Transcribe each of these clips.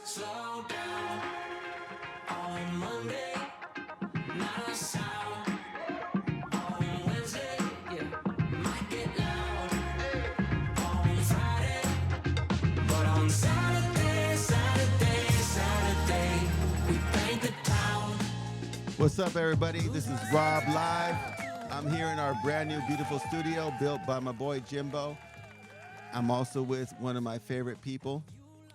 Slow down on Monday, not a sound. On Wednesday, yeah, might get loud. On Friday, but on Saturday, we paint the town. What's up, everybody? This is RobLive. I'm here in our brand new, beautiful studio built by my boy Jimbo. I'm also with one of my favorite people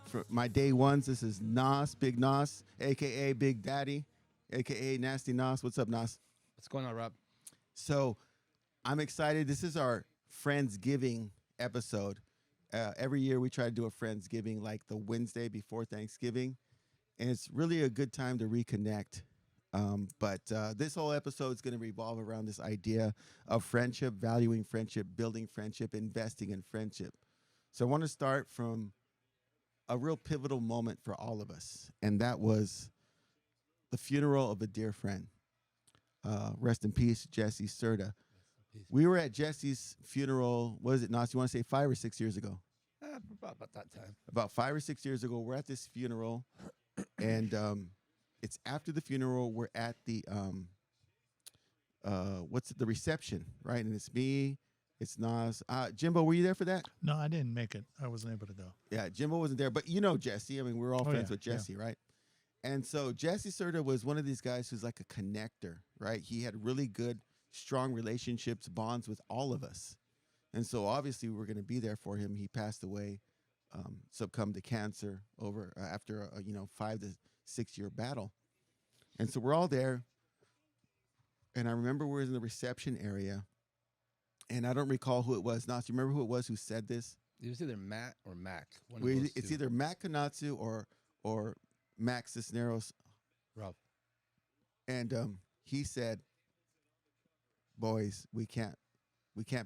for my day ones. This is Nas, Big Nas, aka Big Daddy, aka Nasty Nas. What's up, Nas? What's going on, Rob? So I'm excited. This is our Friendsgiving episode. Every year we try to do a Friendsgiving like the Wednesday before Thanksgiving, and it's really a good time to reconnect. But this whole episode is going to revolve around this idea of friendship, valuing friendship, building friendship, investing in friendship. So I want to start from a real pivotal moment for all of us, and that was the funeral of a dear friend. Rest in peace, Jesse Serta. We were at Jesse's funeral, what is it, Nas? You want to say 5 or 6 years ago? About that time. About 5 or 6 years ago, we're at this funeral, and it's after the funeral. We're at the the reception, right? And it's me, it's Nas. Jimbo, were you there for that? No, I didn't make it. I wasn't able to go. Yeah, Jimbo wasn't there, but you know Jesse. I mean, we're all friends with Jesse, right? And so Jesse Serta was one of these guys who's like a connector, right? He had really good, strong relationships, bonds with all of us. And so obviously we were going to be there for him. He passed away, succumbed to cancer after a 5 to 6 year battle. And so we're all there. And I remember we're in the reception area. And I don't recall who it was. Nas, you remember who it was who said this? It was either Matt or Mac. One of those It's two. either Matt Konatsu or Max Cisneros. Rob. And he said, boys, we can't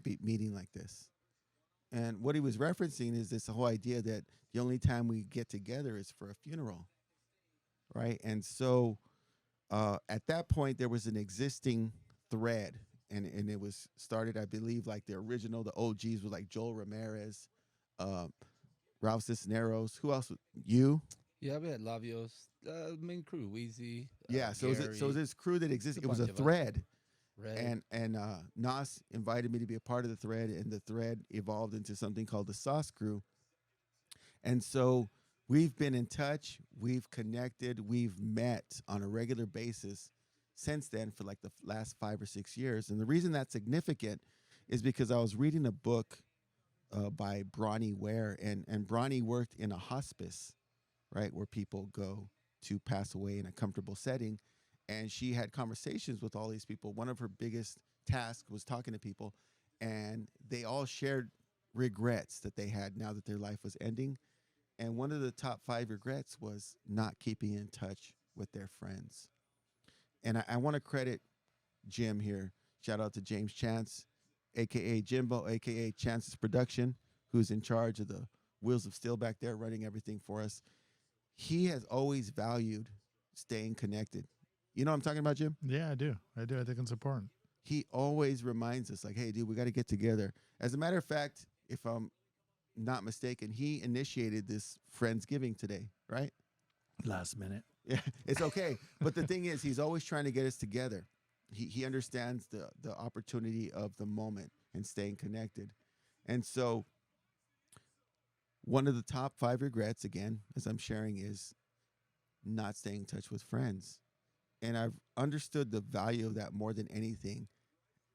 be meeting like this. And what he was referencing is this whole idea that the only time we get together is for a funeral, right? And so at that point, there was an existing thread, and it was started, I believe, like the OGs was like Joel Ramirez, Ralph Cisneros. Who else? You? Yeah, we had Lavios, main crew, Wheezy. Yeah, so this crew that existed, it was a thread. Red. And Nas invited me to be a part of the thread, and the thread evolved into something called the Sauce Crew. And so we've been in touch, we've connected, we've met on a regular basis since then for like the last 5 or 6 years. And the reason that's significant is because I was reading a book by Bronnie Ware, and Bronnie worked in a hospice, right, where people go to pass away in a comfortable setting. And she had conversations with all these people. One of her biggest tasks was talking to people, and they all shared regrets that they had now that their life was ending. And one of the top 5 regrets was not keeping in touch with their friends. And I want to credit Jim here. Shout out to James Chance, a.k.a. Jimbo, a.k.a. Chance's Production, who's in charge of the Wheels of Steel back there, running everything for us. He has always valued staying connected. You know what I'm talking about, Jim? Yeah, I do. I think it's important. He always reminds us, like, hey, dude, we got to get together. As a matter of fact, if I'm not mistaken, he initiated this Friendsgiving today, right? Last minute. Yeah, it's okay. But the thing is, he's always trying to get us together. He understands the opportunity of the moment and staying connected. And so one of the top 5 regrets, again, as I'm sharing, is not staying in touch with friends. And I've understood the value of that more than anything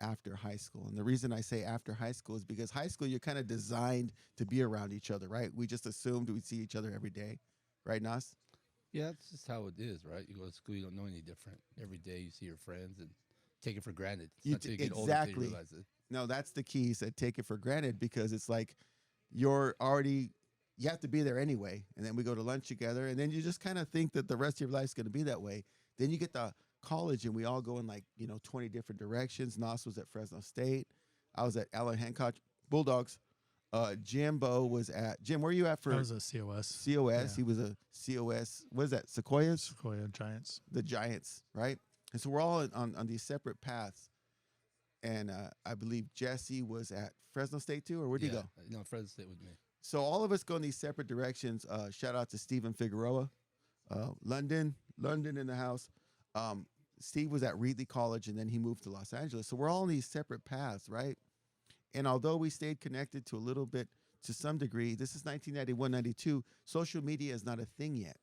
after high school. And the reason I say after high school is because high school, you're kind of designed to be around each other, right? We just assumed we'd see each other every day. Right, Nas? Yeah, that's just how it is, right? You go to school, you don't know any different. Every day you see your friends and take it for granted. It's not until you get older until you realize it. No, that's the key. He said take it for granted, because it's like you have to be there anyway. And then we go to lunch together, and then you just kind of think that the rest of your life's going to be that way. Then you get to college, and we all go in 20 different directions. Nas was at Fresno State. I was at Allen Hancock Bulldogs. Jimbo was at Jim. Where are you at for? I was a COS. COS. Yeah. He was a COS. What is that? Sequoias. Sequoia Giants. The Giants, right? And so we're all on these separate paths. And I believe Jesse was at Fresno State too, or where'd you go? No, Fresno State with me. So all of us go in these separate directions. Shout out to Stephen Figueroa, London in the house. Steve was at Reedley College, and then he moved to Los Angeles. So we're all on these separate paths, right? And although we stayed connected to a little bit, to some degree, this is 1991, 92, social media is not a thing yet.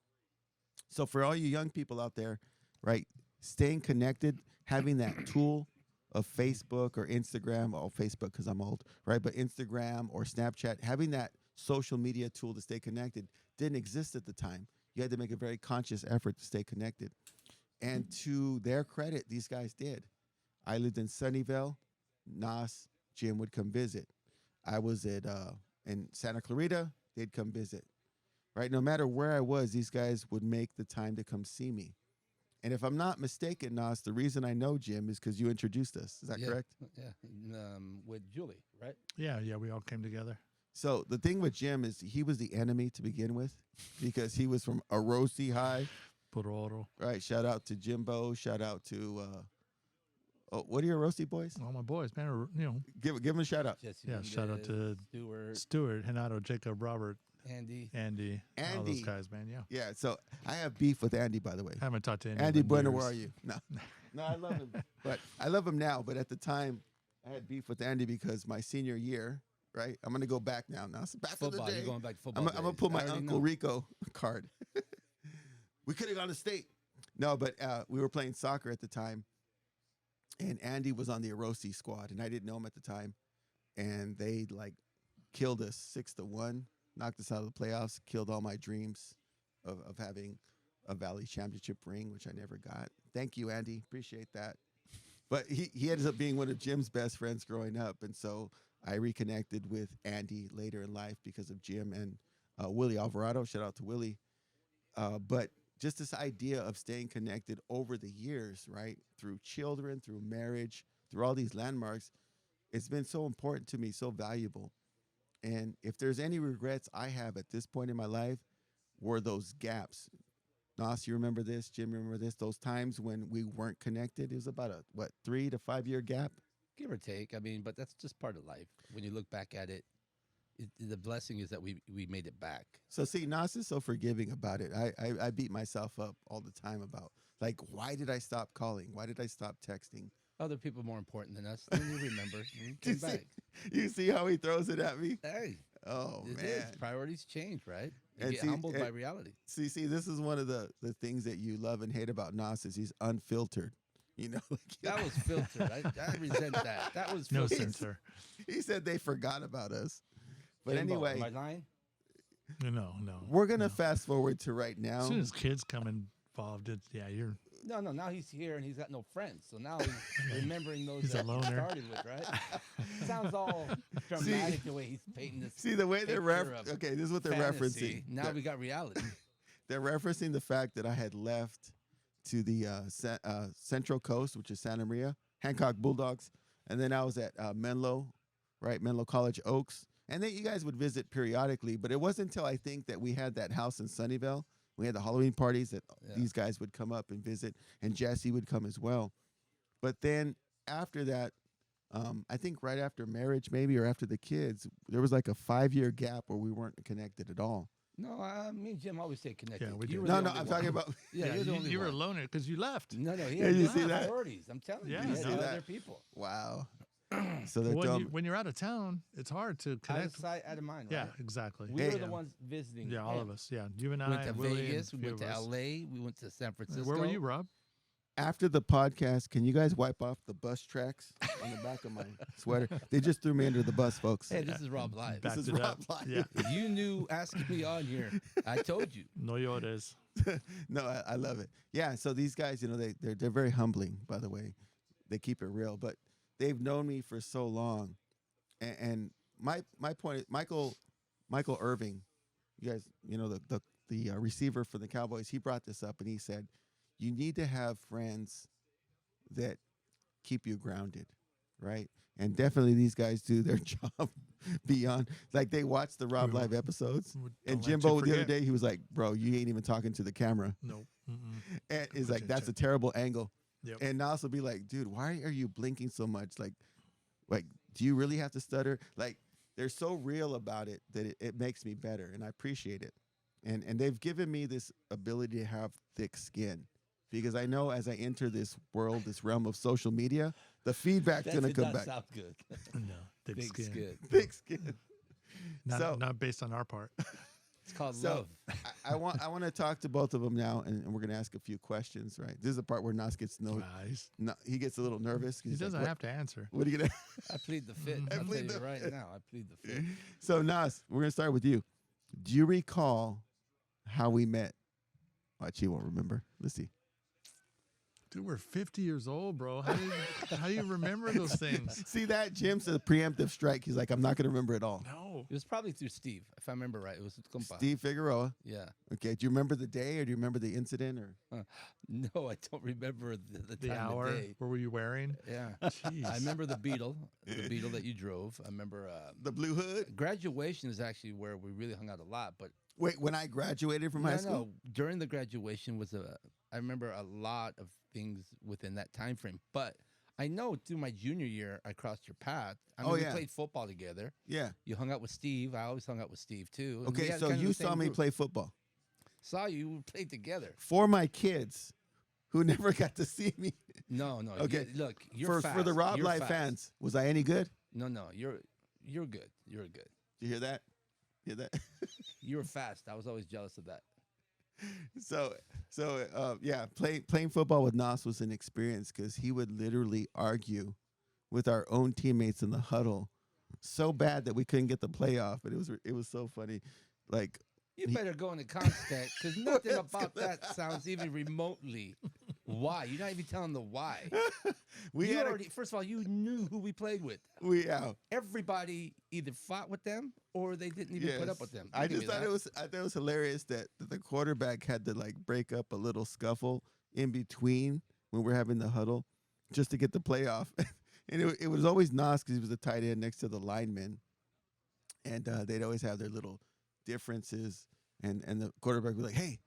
So for all you young people out there, right, staying connected, having that tool of Facebook or Instagram, Facebook because I'm old, right? But Instagram or Snapchat, having that social media tool to stay connected didn't exist at the time. You had to make a very conscious effort to stay connected. And to their credit, these guys did. I lived in Sunnyvale. Nas, Jim would come visit. I was at in Santa Clarita. They'd come visit. Right? No matter where I was, these guys would make the time to come see me. And if I'm not mistaken, Nas, the reason I know Jim is because you introduced us. Is that correct? Yeah, with Julie, right? Yeah, we all came together. So the thing with Jim is he was the enemy to begin with because he was from Arosi High. Pororo. Right. Shout out to Jimbo. Shout out to what are your Arosi boys? All my boys, man. Give them a shout out. Jesse Yeah, shout out to Stuart, Renato, Jacob, Robert, Andy. all those guys, man. Yeah. Yeah. So I have beef with Andy, by the way. I haven't talked to Andy Bueno, years. where are you? No, I love him, but I love him now. But at the time, I had beef with Andy because my senior year. Right. I'm gonna go back now. Now it's back Football, in the day. you're going back to football. I'm gonna pull my Uncle Rico card. We could have gone to state. No, but we were playing soccer at the time, and Andy was on the Arosi squad, and I didn't know him at the time, and they killed us 6-1, knocked us out of the playoffs, killed all my dreams of having a Valley Championship ring, which I never got. Thank you, Andy. Appreciate that. But he ended up being one of Jim's best friends growing up, and so I reconnected with Andy later in life because of Jim and Willie Alvarado. Shout out to Willie. But just this idea of staying connected over the years, right? Through children, through marriage, through all these landmarks, it's been so important to me, so valuable. And if there's any regrets I have at this point in my life, were those gaps. Nas, you remember this? Jim, you remember this? Those times when we weren't connected? It was about a 3 to 5 year gap. Give or take. I mean, but that's just part of life. When you look back at it, the blessing is that we made it back. So see, Nas is so forgiving about it. I beat myself up all the time about why did I stop calling? Why did I stop texting? Other people more important than us. Then you remember. We came back. You see how he throws it at me? Hey. Oh it man. Is. Priorities change, right? You And get see- humbled and- by reality. See, this is one of the things that you love and hate about Nas is he's unfiltered. You know, That was filtered. I resent that. That was No filtered. censor. he said they forgot about us. But Jimbo, anyway, am I lying? No. we're gonna fast forward to right now. As soon as kids come involved, you're No. Now he's here and he's got no friends. So now he's remembering those He's a that he loner. started with, right? Sounds all dramatic the way he's painting this. See the way they're picture of okay. This is what they're fantasy. referencing. Now we got reality. They're referencing the fact that I had left to the Central Coast, which is Santa Maria, Hancock Bulldogs, and then I was at Menlo, right, Menlo College Oaks, and then you guys would visit periodically. But it wasn't until I think that we had that house in Sunnyvale, we had the Halloween parties that these guys would come up and visit, and Jesse would come as well. But then after that, I think right after marriage, maybe, or after the kids, there was like a 5-year gap where we weren't connected at all. No, me and Jim always stay connected. Yeah, we You do. were No, the no, only I'm one. talking about. Yeah, you're the only you were a one. loner because you left. No, he Yeah, had you see that? priorities. I'm telling Yeah, you, he you had see that? other people. Wow. So they're When, dumb. when you're out of town, it's hard to Out of connect. sight, out of mind. Yeah, Right? exactly. We Hey, were the ones visiting. Yeah, all him. of us. Yeah, you and We went I, to Willie, and Vegas. a We few went of to us. L.A. We went to San Francisco. Where were you, Rob? After the podcast, can you guys wipe off the bus tracks on the back of my sweater? They just threw me under the bus, folks. Hey, this is RobLive. Back This is it up. RobLive. Yeah. If you knew asking me on here, I told you. No llores. No, I love it. Yeah, so these guys, you know, they're very humbling, by the way. They keep it real, but they've known me for so long. And my point is, Michael Irving, you guys, you know, the receiver for the Cowboys, he brought this up and he said, you need to have friends that keep you grounded, right? And definitely these guys do their job beyond. Like they watch the Rob Live episodes. Don't And let you Jimbo the other forget. day, he was like, bro, you ain't even talking to the camera. No. And it's like, Attention. that's a terrible angle. Yep. And Nas will be like, dude, why are you blinking so much? Like, do you really have to stutter? Like, they're so real about it that it makes me better, and I appreciate it. And they've given me this ability to have thick skin, because I know as I enter this world, this realm of social media, the feedback's That gonna did come not back. sound good. No, thick Big skin. skin. Thick skin. Not, So- not based on our part. It's called So love. I want to talk to both of them now, and we're gonna ask a few questions. Right, this is the part where Nas gets Nice. he gets a little nervous. He doesn't have to answer. What are you gonna? I plead the fifth. I I'll tell plead you the right fifth. now. I plead the fifth. So Nas, we're gonna start with you. Do you recall how we met? Watch, you won't remember. Let's see. Dude, we're 50 years old, bro. How do you remember those things? See that? Jim said a preemptive strike. He's like, I'm not gonna remember it all. No. It was probably through Steve, if I remember right. It was compa. Steve Figueroa. Yeah. Okay. Do you remember the day, or do you remember the incident, or? No, I don't remember the The time hour. of day. What were you wearing? Yeah. Jeez. I remember the Beetle that you drove. I remember The Blue Hood. graduation is actually where we really hung out a lot. But Wait, when I graduated from high school. no, during the graduation I remember a lot of things within that time frame. But I know through my junior year, I crossed your path. I mean, Oh, we yeah. played football together. Yeah. You hung out with Steve. I always hung out with Steve too. and we Okay. had So kind of you the same saw me group. play football. Saw you. We played together. For my kids, who never got to see me. No. Okay. Look, you're For the fast. You're RobLive fast. fans, was I any good? No, you're good. You're good. Did you hear that? Hear that? You were fast. I was always jealous of that. Yeah, playing football with Nas was an experience, because he would literally argue with our own teammates in the huddle so bad that we couldn't get the playoff, but it was so funny. Like, You better go into contact because nothing about that sounds even remotely why. You're not even telling the why. we You had already, first of all, you knew who we played with. Everybody Either fought with them or they didn't even put up with them. I You give just me thought that. I thought it was hilarious that the quarterback had to like break up a little scuffle in between when we're having the huddle just to get the playoff. And it was always Nas, because he was the tight end next to the lineman, and they'd always have their little differences. And the quarterback would be like, "Hey,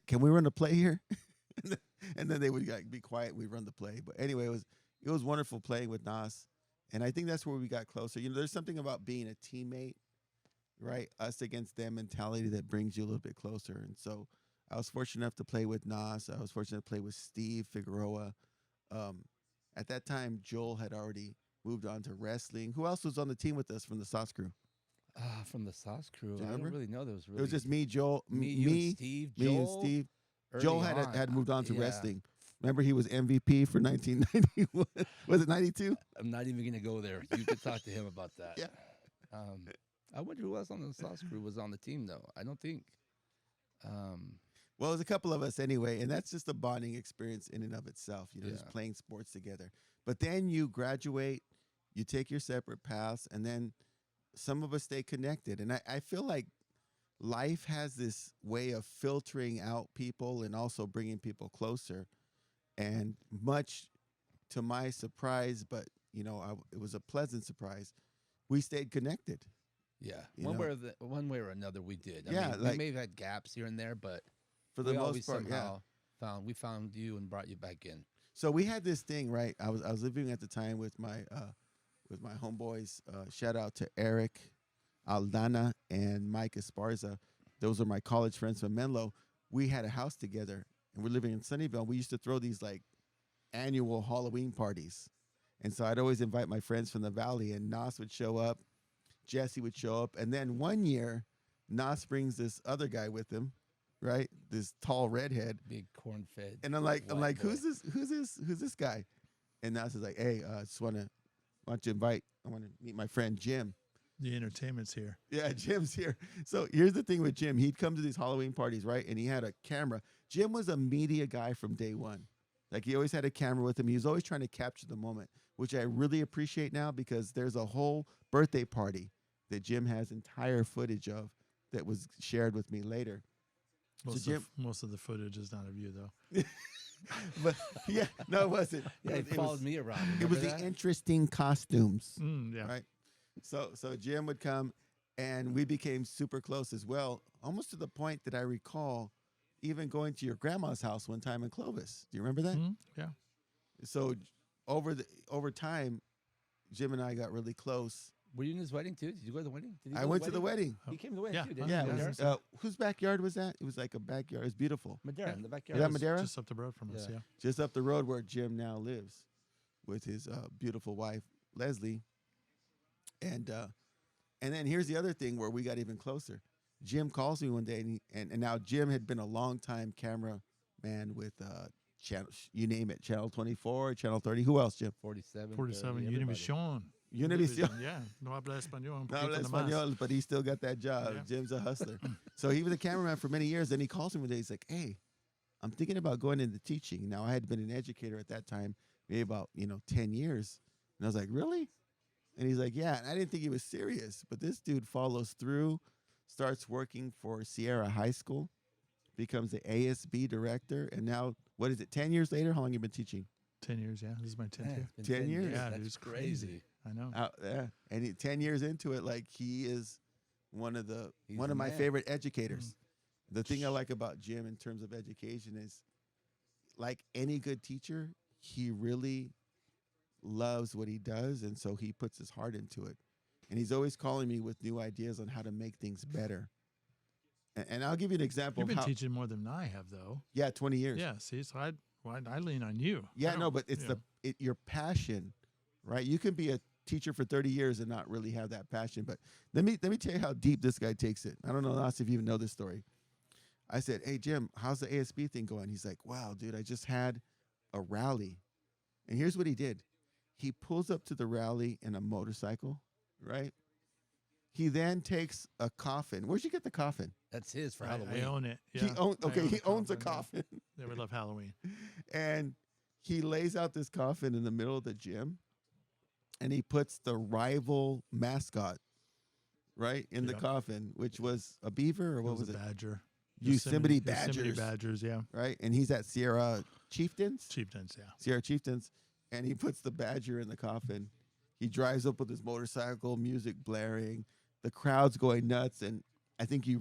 can we run the play here?" And then they would like be quiet. We run the play. But anyway, it was wonderful playing with Nas, and I think that's where we got closer. You know, there's something about being a teammate, right? Us against them mentality that brings you a little bit closer. And so I was fortunate enough to play with Nas. I was fortunate to play with Steve Figueroa. At that time, Joel had already moved on to wrestling. Who else was on the team with us from the Sauce Crew? From the Sauce Crew. Do you I don't remember? really know. There was really It was just me, Joel, you and Steve. me and Steve. Joel early on. had moved on to Yeah. wrestling. Remember, he was MVP for 1991. Was it 92? I'm not even gonna go there. You could talk to him about that. Yeah. I wonder who else on the Sauce Crew was on the team though. I don't think. Well, it was a couple of us anyway, and that's just a bonding experience in and of itself, you know, just Yeah. playing sports together. But then you graduate, you take your separate paths, and then some of us stay connected. And I feel like life has this way of filtering out people and also bringing people closer. And much to my surprise, but, you know, it was a pleasant surprise, we stayed connected. Yeah, You one know? way or another, we did. I Yeah, mean, like- we may have had gaps here and there, but For the we most always part, yeah. somehow found you and brought you back in. So we had this thing, right? I was living at the time with my homeboys. Shout out to Eric, Aldana, and Mike Esparza. Those are my college friends from Menlo. We had a house together, and we're living in Sunnyvale. We used to throw these like annual Halloween parties, and so I'd always invite my friends from the valley, and Nas would show up, Jesse would show up, and then one year, Nas brings this other guy with him, right? This tall redhead. Big corn-fed. And I'm like, white boy. who's this guy? And Nas is like, hey, I just want to invite, I want to meet my friend Jim. The entertainment's here. Yeah, Jim's here. So here's the thing with Jim. He'd come to these Halloween parties, right? And he had a camera. Jim was a media guy from day one. Like, he always had a camera with him. He was always trying to capture the moment, which I really appreciate now, because there's a whole birthday party that Jim has entire footage of that was shared with me later. Most of the footage is not of you, though. But yeah, no, it wasn't. Yeah, he It followed was- me around. It was Remember the that? interesting costumes, Yeah. right? So Jim would come, and we became super close as well, almost to the point that I recall even going to your grandma's house one time in Clovis. Do you remember that? Yeah. So over time, Jim and I got really close, Were you in his wedding too? Did you go to the wedding? Did you I go went to the wedding. He came to the wedding Yeah. too, didn't Yeah, he? it Yeah. was, Madeira? whose backyard was that? It was like a backyard. It was beautiful. Madeira, in the Is backyard. that Madeira? Just up the road from us. Yeah. Yeah. Just up the road where Jim now lives with his beautiful wife Leslie. And then here's the other thing where we got even closer. Jim calls me one day, and now Jim had been a longtime cameraman with channel, you name it, Channel 24, Channel 30. Who else, Jim? 47. 47 everybody. Univision. Univision. Yeah. No habla español. un No habla poquito nomás. español, but he still got that job. Yeah. Jim's a hustler. So he was a cameraman for many years. Then he calls me one day. He's like, hey, I'm thinking about going into teaching. Now, I had been an educator at that time, maybe about, 10 years. And I was like, really? And he's like, yeah. And I didn't think he was serious. But this dude follows through, starts working for Sierra High School, becomes the ASB director. And now, what is it, 10 years later? How long you been teaching? 10 years. Yeah. This is my 10th Man, year. it's been 10 years? Yeah, That's dude, it's crazy. crazy. I know. Out there. And 10 years into it, like he is one of He's my the man. favorite educators. The thing I like about Jim in terms of education is, like any good teacher, he really loves what he does, and so he puts his heart into it. And he's always calling me with new ideas on how to make things better. And I'll give you an example. You've been of how, teaching more than I have, though. yeah, 20 years. Yeah. See, so I lean on you. Yeah, I no, don't- but it's you know. your passion, right? You can be a teacher for 30 years and not really have that passion. But let me tell you how deep this guy takes it. I don't know, Nas, if you even know this story. I said, hey, Jim, how's the ASB thing going? He's like, wow, dude, I just had a rally. And here's what he did. He pulls up to the rally in a motorcycle, right? He then takes a coffin. Where'd you get the coffin? That's his for I Halloween. own it. He Yeah. owns, I okay, own he owns a yeah. coffin. Yeah, we love Halloween. And he lays out this coffin in the middle of the gym, and he puts the rival mascot right in the Yep. coffin, which was a beaver or what was a it? badger. Yosemite Yosemite Badgers. Badgers, yeah. Right, and he's at Sierra Chieftains. Chieftains, yeah. Sierra Chieftains, and he puts the badger in the coffin. He drives up with his motorcycle, music blaring, the crowd's going nuts, and I think you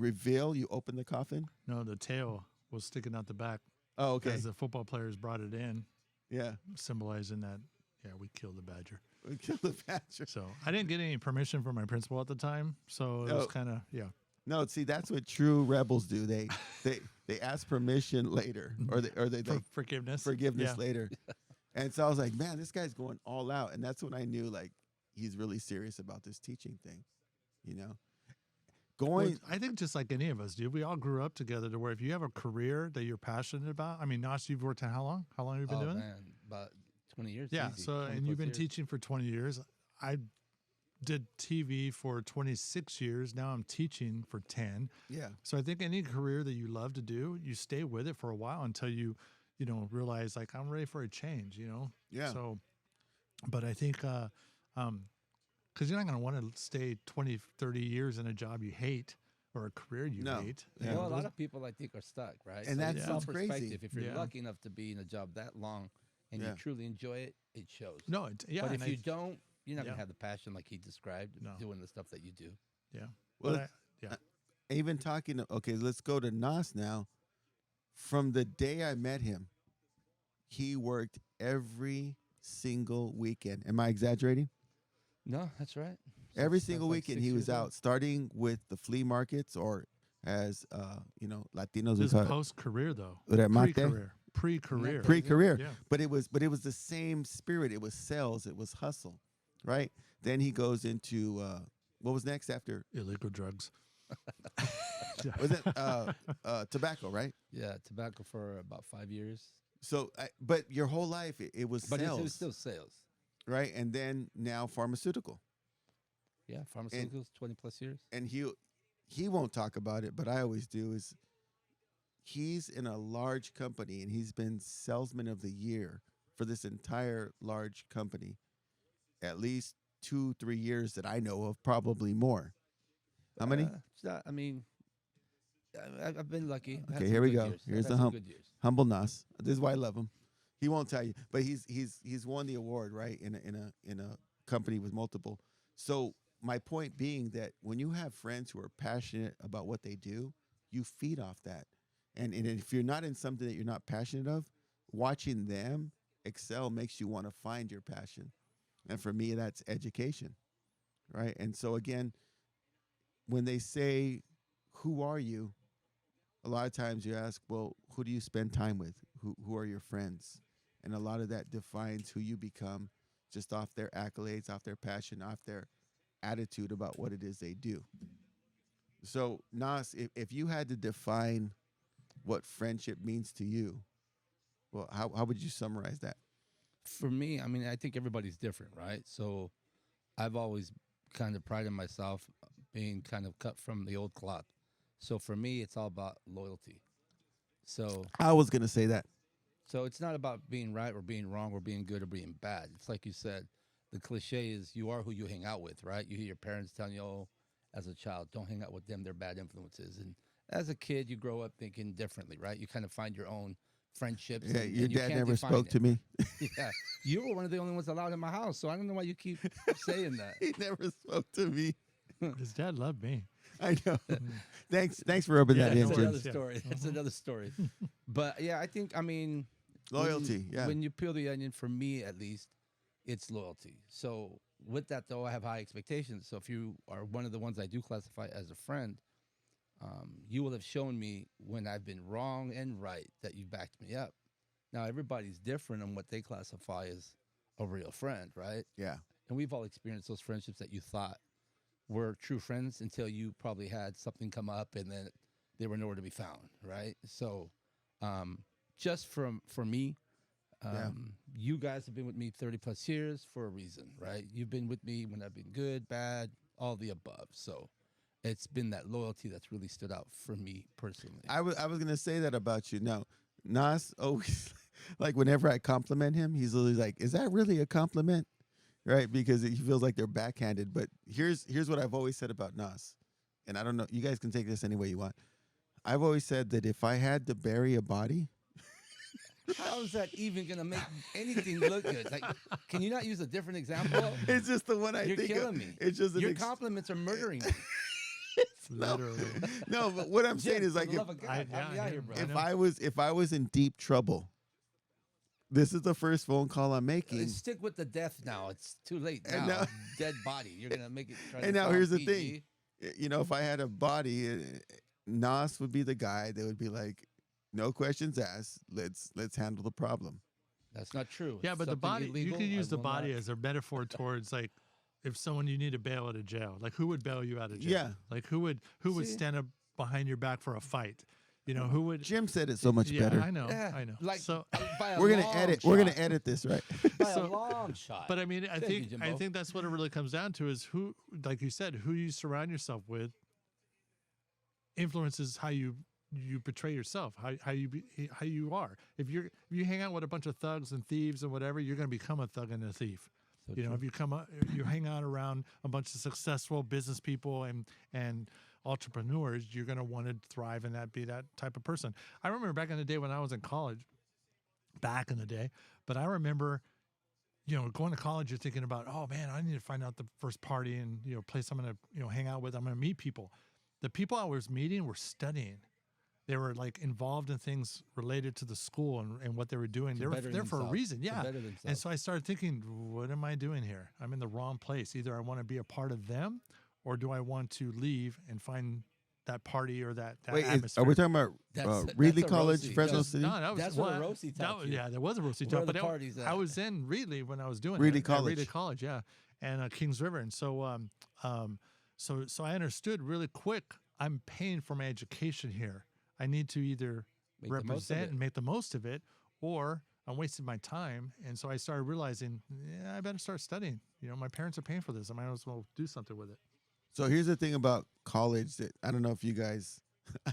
open the coffin. No, the tail was sticking out the back Oh, okay, because the football players brought it in, yeah, symbolizing that, yeah, we killed the badger. we killed the badger. So I didn't get any permission from my principal at the time. So it No. was kind of, yeah. No, see, that's what true rebels do. They ask permission later, or they like Forgiveness. forgiveness Yeah. later. And so I was like, man, this guy's going all out, and that's when I knew like he's really serious about this teaching thing, you know. Well, Going, I think just like any of us, dude, we all grew up together to where if you have a career that you're passionate about, I mean, Nas, you've worked at how long? How long have you been Oh, doing it? man, about 20 years. Yeah. easy, So, 20 and you've plus been years. teaching for 20 years. I did TV for 26 years. Now I'm teaching for 10. yeah, So I think any career that you love to do, you stay with it for a while until you realize like I'm ready for a change, yeah. So, but I think, because you're not going to want to stay 20, 30 years in a job you hate or a career you No. hate. Yeah. Well, a lot those- of people I think are stuck, right? And that it's sounds all crazy. perspective. If you're Yeah. lucky enough to be in a job that long and Yeah. you truly enjoy it, it shows. No, yeah. but and if you don't, you're not Yeah. gonna have the passion like he described No. doing the stuff that you do. yeah. Well, But yeah. even talking. Okay, let's go to Nas now. From the day I met him, he worked every single weekend. Am I exaggerating? No, that's right. Every Sounds single like weekend 6 he was years old. out, starting with the flea markets, or as Latinos This would is call it, post career though. remate. Pre-career. Pre-career. Yeah. But it was the same spirit. It was sales. It was hustle, right? Then he goes into what was next after? Illegal drugs. Was it tobacco, right? Yeah, tobacco for about 5 years. So, but your whole life it was But sales, it was still sales. right? And then now pharmaceutical, Yeah, pharmaceuticals, 20 plus years. and he won't talk about it, but I always do. Is he's in a large company and he's been salesman of the year for this entire large company, at least 2-3 years that I know of, probably more. How many? It's not, I mean, I've been lucky. I've had Okay, some here we good go. years. I've Here's had the some hump. good years. Humble Nas. This is why I love him. He won't tell you, but he's won the award, right, in a company with multiple. So my point being that when you have friends who are passionate about what they do, you feed off that. And if you're not in something that you're not passionate of, watching them excel makes you want to find your passion. And for me, that's education. right? And so again, when they say, "Who are you?" a lot of times you ask, "Well, who do you spend time with? Who are your friends?" And a lot of that defines who you become, just off their accolades, off their passion, off their attitude about what it is they do. So, Nas, if you had to define what friendship means to you, well, how would you summarize that? For me, I mean, I think everybody's different, right? So I've always kind of prided myself being kind of cut from the old cloth. So for me, it's all about loyalty. So I was gonna say that. so it's not about being right or being wrong or being good or being bad. It's like you said, the cliche is you are who you hang out with, right? You hear your parents telling you, oh, as a child, don't hang out with them, they're bad influences. And as a kid, you grow up thinking differently, right? You kind of find your own friendships. Yeah, and, your and you dad can't never define spoke it. to me. Yeah, you were one of the only ones allowed in my house, so I don't know why you keep saying that. He never spoke to me. His dad loved me. I know. Thanks for rubbing that Yeah, in, no That's Jim. another Yeah. story. That's another story. But yeah, I think Loyalty, yeah. When you peel the onion, for me at least, it's loyalty. So with that though, I have high expectations. So if you are one of the ones I do classify as a friend, you will have shown me when I've been wrong and right that you backed me up. Now everybody's different on what they classify as a real friend, right? Yeah. And we've all experienced those friendships that you thought were true friends until you probably had something come up and then they were nowhere to be found, right? So just for me, Yeah. you guys have been with me 30 plus years for a reason, right? You've been with me when I've been good, bad, all the above. So it's been that loyalty that's really stood out for me personally. I was gonna say that about you. No, Nas always like whenever I compliment him, he's always like, "Is that really a compliment?" Right? Because he feels like they're backhanded. But here's what I've always said about Nas, and I don't know. You guys can take this any way you want. I've always said that if I had to bury a body, How is that even going to make anything look good? Like, can you not use a different example? it's just the one I You're think killing of. me. It's just an Your compliments are murdering me. Literally. no. But what I'm saying Jim, is for like the love of God, I- help me yeah, out yeah. here, bro. I know. if I was in deep trouble, this is the first phone call I'm making. Stick with the death now. It's too late And now. now- Dead body. You're gonna make it. Try And to now sound here's the PG. thing. You know, if I had a body, Nas would be the guy that would be like, "No questions asked. Let's handle the problem." That's not true. Yeah, If but the something body, you illegal, could use I the will body not- as a metaphor towards like if someone you need to bail out of jail. Like who would bail you out of jail? Yeah. Like who would See? stand up behind your back for a fight? You know, who would Jim said it so much yeah, better. I know. Yeah, I know. Like So by a We're gonna long edit. We're gonna shot. edit this, right? by so- a long shot. but I mean, I Thank you, think Jimbo. that's what it really comes down to is who, like you said, who you surround yourself with influences how you portray yourself, how you are. If you hang out with a bunch of thugs and thieves and whatever, you're going to become a thug and a thief. So You know, true. if you hang out around a bunch of successful business people and entrepreneurs, you're going to want to thrive and be that type of person. I remember back in the day when I was in college, but I remember, going to college, you're thinking about, oh man, I need to find out the first party and, place I'm going to, hang out with. I'm going to meet people. The people I was meeting were studying. They were like involved in things related to the school and what they were doing. To They were better there for a themselves. reason. To Yeah. better And themselves. so I started thinking, what am I doing here? I'm in the wrong place. Either I want to be a part of them or do I want to leave and find that party or that Wait, atmosphere? are we talking about That's Reedley a College, Rosie. Fresno That's- City? No, that was That's what a well, Rosie that taught was- you. Yeah, there was a Rosie Where talk, the but parties I at? was in Reedley when I was doing Reedley it. College. Reedley College, yeah, and Kings River, and so so I understood really quick. I'm paying for my education here. I need to either Make the most of represent it. and make the most of it, or I'm wasting my time. And so I started realizing, yeah, I better start studying. My parents are paying for this. I might as well do something with it. So here's the thing about college that I don't know if you guys,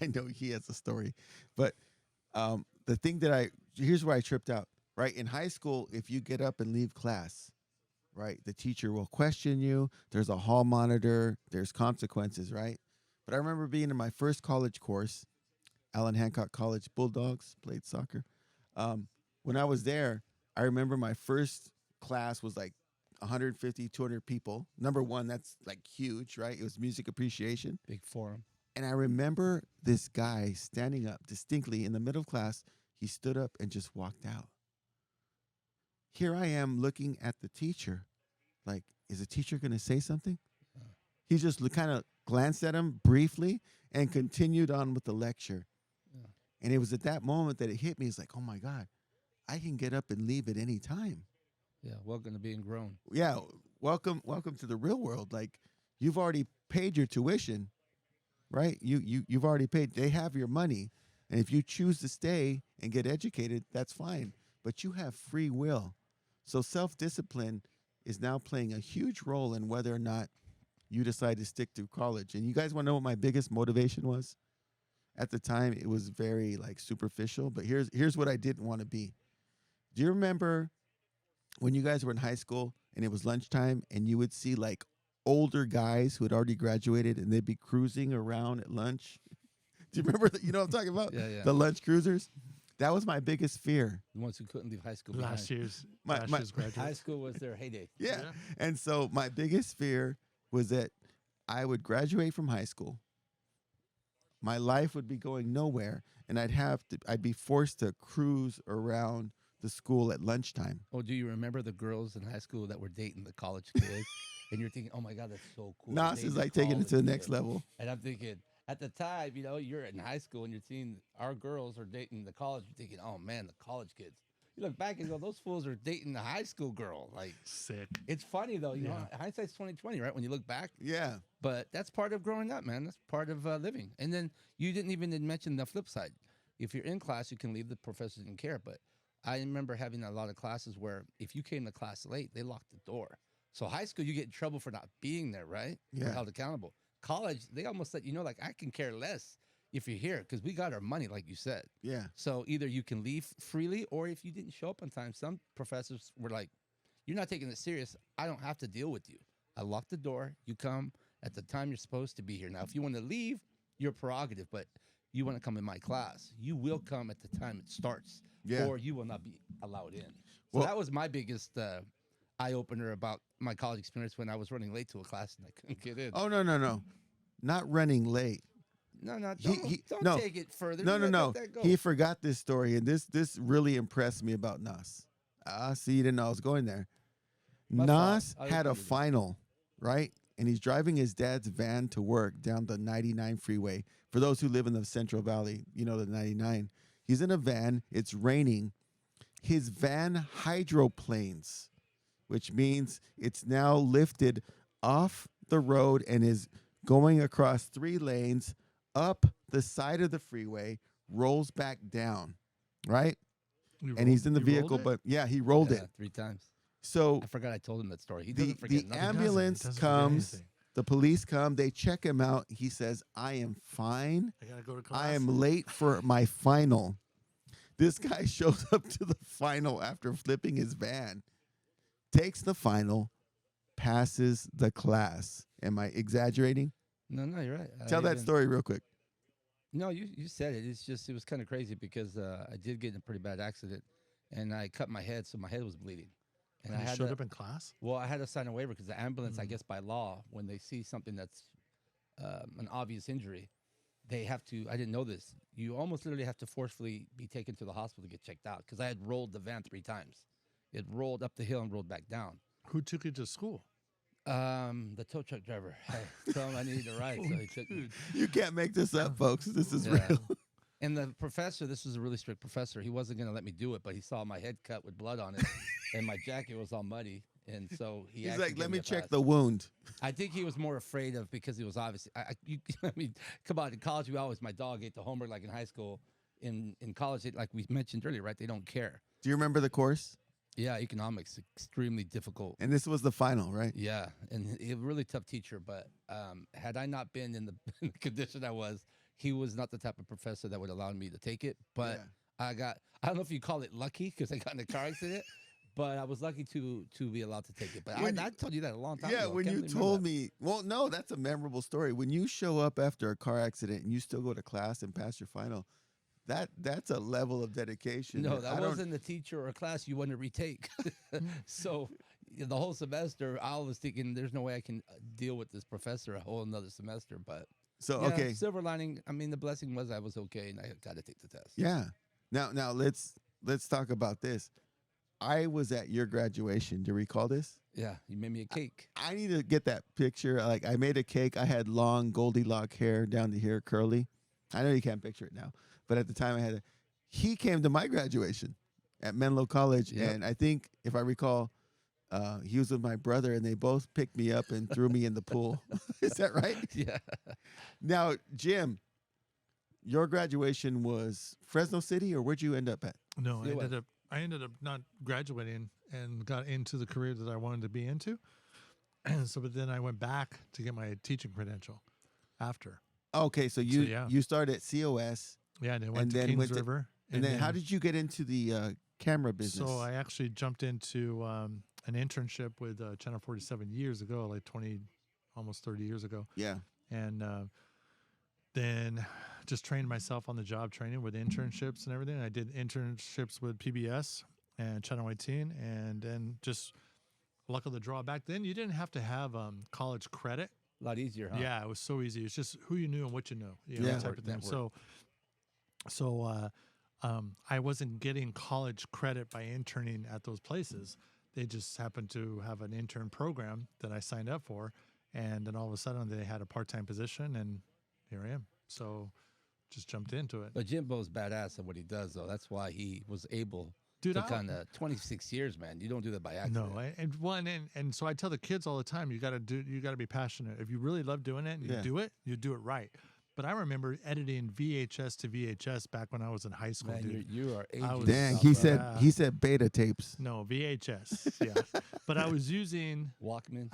I know he has a story, but the thing that here's where I tripped out, right? In high school, if you get up and leave class, right, the teacher will question you. There's a hall monitor. There's consequences, right? But I remember being in my first college course, Allen Hancock College Bulldogs, played soccer. When I was there, I remember my first class was like 150, 200 people. Number one, that's like huge, right? It was music appreciation. Big forum. And I remember this guy standing up distinctly in the middle of class. He stood up and just walked out. Here I am looking at the teacher. Like, is the teacher going to say something? He just kind of glanced at him briefly and continued on with the lecture. Yeah. And it was at that moment that it hit me. It's like, oh my God, I can get up and leave at any time. Yeah, welcome to being grown. Yeah, welcome to the real world. Like, you've already paid your tuition, right? You've already paid. They have your money. And if you choose to stay and get educated, that's fine. But you have free will. So self-discipline is now playing a huge role in whether or not you decide to stick through college. And you guys want to know what my biggest motivation was? At the time, it was very like superficial, but here's what I didn't want to be. Do you remember when you guys were in high school and it was lunchtime and you would see like older guys who had already graduated and they'd be cruising around at lunch? Do you remember that? You know what I'm talking about? Yeah. The lunch cruisers? That was my biggest fear. The ones who couldn't leave high school Last behind. year's My- graduate. High school was their heyday. Yeah. Yeah. And so my biggest fear was that I would graduate from high school. My life would be going nowhere and I'd be forced to cruise around the school at lunchtime. Oh, do you remember the girls in high school that were dating the college kids? And you're thinking, oh my God, that's so cool. Nas Dating is the like taking it to the college next kid. level. And I'm thinking, at the time, you know, you're in high school and you're seeing our girls are dating the college. You're thinking, oh man, the college kids. You look back and go, those fools are dating the high school girl. Like, Sick. it's funny though. You know, Yeah. hindsight's 20/20, right? When you look back, Yeah. but that's part of growing up, man. That's part of living. And then you didn't even mention the flip side. If you're in class, you can leave. The professor didn't care. But I remember having a lot of classes where if you came to class late, they locked the door. So high school, you get in trouble for not being there, right? You're Yeah. held accountable. College, they almost let you know, like, I can care less if you're here because we got our money, like you said. Yeah. So either you can leave freely, or if you didn't show up on time, some professors were like, you're not taking it serious. I don't have to deal with you. I lock the door. You come at the time you're supposed to be here. Now, if you want to leave, your prerogative, but you want to come in my class, you will come at the time it starts, Yeah. or you will not be allowed in. So Well- that was my biggest eye-opener about my college experience when I was running late to a class and I couldn't get in. Oh, no. Not running late. No, He- don't no. take it further. No. Let that go. He forgot this story, and this really impressed me about Nas. See, you didn't know I was going there. My Nas fault. I had a included it. final, right? And he's driving his dad's van to work down the 99 freeway. For those who live in the Central Valley, you know the 99. He's in a van. It's raining. His van hydroplanes, which means it's now lifted off the road and is going across 3 lanes up the side of the freeway, rolls back down, right? And he's in the vehicle, but yeah, he rolled Yeah, it. 3 times. So I forgot I told him that story. He the doesn't forget the nothing. ambulance comes, the police come, they check him out. He says, "I am fine. I gotta go to class. I am late for my final." This guy shows up to the final after flipping his van, takes the final, passes the class. Am I exaggerating? No, you're right. Tell that story real quick. No, you said it. It's just, it was kind of crazy because I did get in a pretty bad accident and I cut my head, so my head was bleeding. And And I you had showed to, up in class. well, I had to sign a waiver because the ambulance, I Mm-hmm. guess by law, when they see something that's an obvious injury, they have to, I didn't know this, you almost literally have to forcefully be taken to the hospital to get checked out because I had rolled the van 3 times. It rolled up the hill and rolled back down. Who took you to school? The tow truck driver, I told him I needed a ride, so he took me. You can't make this up, folks. This is Yeah. real. And the professor, this was a really strict professor. He wasn't going to let me do it, but he saw my head cut with blood on it, and my jacket was all muddy, and so He's actually like, gave "Let me a check pass." the wound." I think he was more afraid of because he was obviously. I mean, come on, in college we always my dog ate the homework like in high school. In college, like we mentioned earlier, right? They don't care. Do you remember the course? Yeah, economics extremely difficult. And this was the final, right? Yeah, and a really tough teacher. But had I not been in the, in the condition I was, he was not the type of professor that would allow me to take it. But I don't know if you call it lucky because I got in a car accident, but I was lucky to be allowed to take it. But I told you that a long time ago. Yeah, I when can't you believe told that. me, well, no, that's a memorable story. When you show up after a car accident and you still go to class and pass your final, that's a level of dedication. No, I that don't- wasn't a teacher or a class you want to retake. So the whole semester, I was thinking, there's no way I can deal with this professor a whole another semester. But So yeah, okay, silver lining. I mean, the blessing was I was okay, and I got to take the test. yeah. Now let's talk about this. I was at your graduation. Do you recall this? Yeah, you made me a cake. I need to get that picture. Like I made a cake. I had long Goldilocks hair down to here, curly. I know you can't picture it now, but at the time I had it. He came to my graduation at Menlo College, Yep. and I think if I recall, he was with my brother, and they both picked me up and threw me in the pool. Is that right? Yeah. Now, Jim, your graduation was Fresno City, or where'd you end up at? No, See what? I ended up not graduating and got into the career that I wanted to be into. And so, but then I went back to get my teaching credential after. Okay, so you yeah. you started at COS, Yeah, and I went And to then Kings went to- River. and then how did you get into the camera business? So I actually jumped into an internship with Channel 47 years ago, like 20, almost 30 years ago. yeah. And then just trained myself on the job training with internships and everything. I did internships with PBS and Channel 18, and then just luck of the draw. Back then, you didn't have to have college credit. A lot easier, huh? Yeah, it was so easy. It's just who you knew and what you know, you know, Yeah. that type of thing. Network. So I wasn't getting college credit by interning at those places. They just happened to have an intern program that I signed up for, and then all of a sudden they had a part-time position, and here I am. So just jumped into it. But Jimbo's badass at what he does, though. That's why he was able Dude, to I- kind of 26 years, man. You don't do that by accident. No, and so I tell the kids all the time, you got to be passionate. If you really love doing it and Yeah. you do it right. But I remember editing VHS to VHS back when I was in high school, Man, dude. you are I was- aging Dang, yourself, he bro. said Yeah. he said beta tapes. No, VHS. Yeah. But I was using Walkman.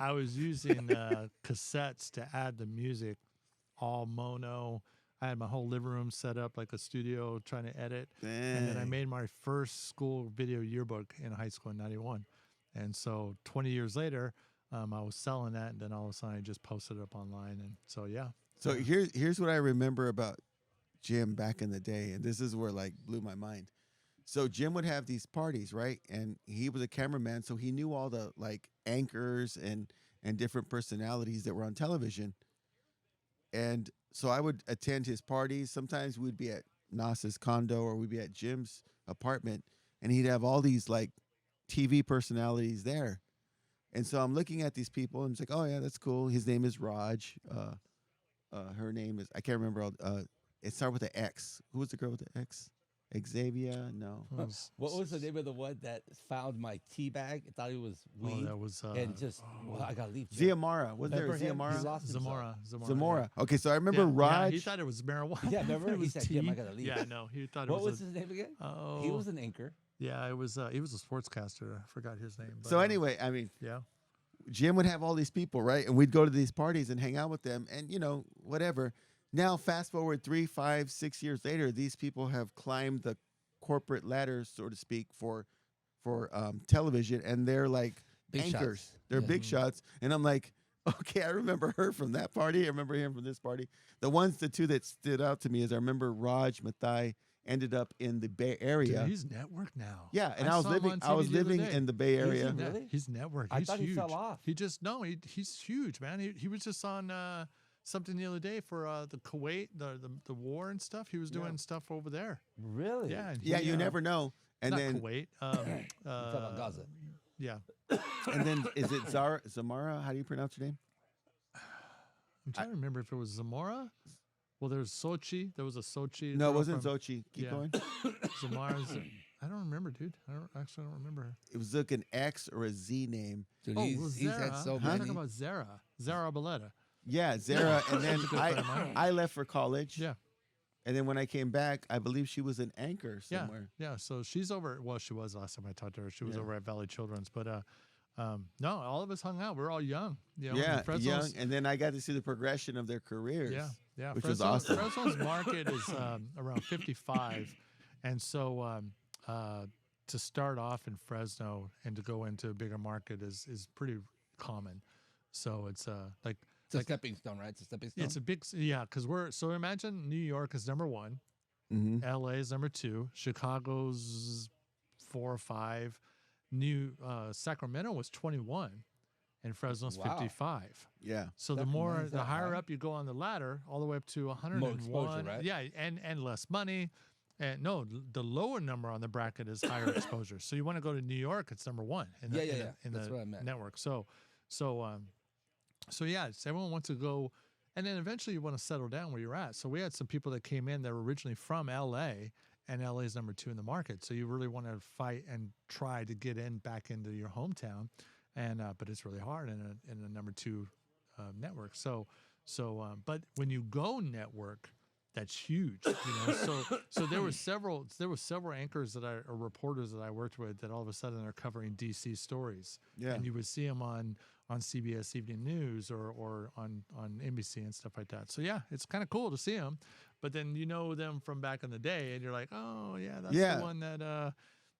cassettes to add the music, all mono. I had my whole living room set up like a studio trying to edit. And then I Dang. made my first school video yearbook in high school in 91. And so 20 years later, I was selling that. And then all of a sudden I just posted it up online. And so, yeah. So here's what I remember about Jim back in the day, and this is where like blew my mind. So Jim would have these parties, right? And he was a cameraman, so he knew all the like anchors and different personalities that were on television. And so I would attend his parties. Sometimes we'd be at Nas's condo or we'd be at Jim's apartment, and he'd have all these like TV personalities there. And so I'm looking at these people and it's like, oh yeah, that's cool. His name is Raj. Her name is, I can't remember. It started with an X. Who was the girl with the X? Xavier? No. What was the name of the one that found my tea bag? I thought it was weed. that was and just, well, I got to leave. Jim. Ziamara. Wasn't there a Remember him? He Ziamara? lost himself. Zamora. Zamora. Okay, so I remember Yeah, Raj. he thought it was marijuana. Yeah, remember? It He was said, "Jim, I tea. gotta leave." Yeah, no, he thought What it was was. his name again? Oh, He was an anchor. Yeah, it was. He was a sportscaster. I forgot his name. But, So anyway, I mean, yeah. Jim would have all these people, right? And we'd go to these parties and hang out with them and, you know, whatever. Now, fast forward 3, 5, 6 years later, these people have climbed the corporate ladder, so to speak, for television, and they're like Big anchors. shots. They're Yeah. big shots. And I'm like, okay, I remember her from that party. I remember him from this party. The two that stood out to me is I remember Raj Mathai ended up in the Bay Area. Dude, he's network now. Yeah, and I was saw him living on I was TV the other living day. in the Bay Is he Area. really? Yeah, he's network. I He's thought he huge. fell off. He's huge, man. He was just on something the other day for the Kuwait, the war and stuff. He was doing stuff over there. Really? Yeah. and Yeah, he, you never know. And not then Kuwait. Talking about Gaza. Yeah. and then is it Zamara? How do you pronounce your name? I'm trying to remember if it was Zamora. Well, there's Sochi. There was a Sochi. No, it girl wasn't from Xochitl. Keep yeah. going. Zamara's. I don't remember, dude. I don't remember her. It was like an X or a Z name. Dude, Oh, he's Zara. had so I'm many. talking about Zara. Zara Baletta. Yeah, Zara. And then That's a good friend of mine. I left for college. Yeah. And then when I came back, I believe she was an anchor somewhere. Yeah. So she's over. Well, she was last time I talked to her. She was Yeah. over at Valley Children's. But no, all of us hung out. We're all young. You know, Yeah, and Fresno's- young. And then I got to see the progression of their careers. Yeah. Which was awesome. Fresno's market is around 55, and so to start off in Fresno and to go into a bigger market is pretty common. So it's like It's a stepping stone, right? It's a stepping stone. it's a big because we're so imagine New York is number 1, Mm-hmm. LA is number 2, Chicago's 4 or 5, Sacramento was 21, and Fresno's Wow. 55. Yeah. So the Sacramento's more, the that higher high? up you go on the ladder, all the way up to 101. exposure, right? Yeah, and less money. And no, the lower number on the bracket is higher exposure. So you want to go to New York, it's number one in the, in That's the what I meant. network. So yeah, it's everyone wants to go, and then eventually you want to settle down where you're at. So we had some people that came in that were originally from LA, and LA is number 2 in the market. So you really want to fight and try to get in back into your hometown, and but it's really hard in a number 2 network. But when you go network, that's huge, you know. So there were several anchors that or reporters that I worked with that all of a sudden are covering DC stories, and you would see them on CBS Evening News or on NBC and stuff like that. So yeah, it's kind of cool to see them, but then you know them from back in the day, and you're like, oh yeah, that's the one that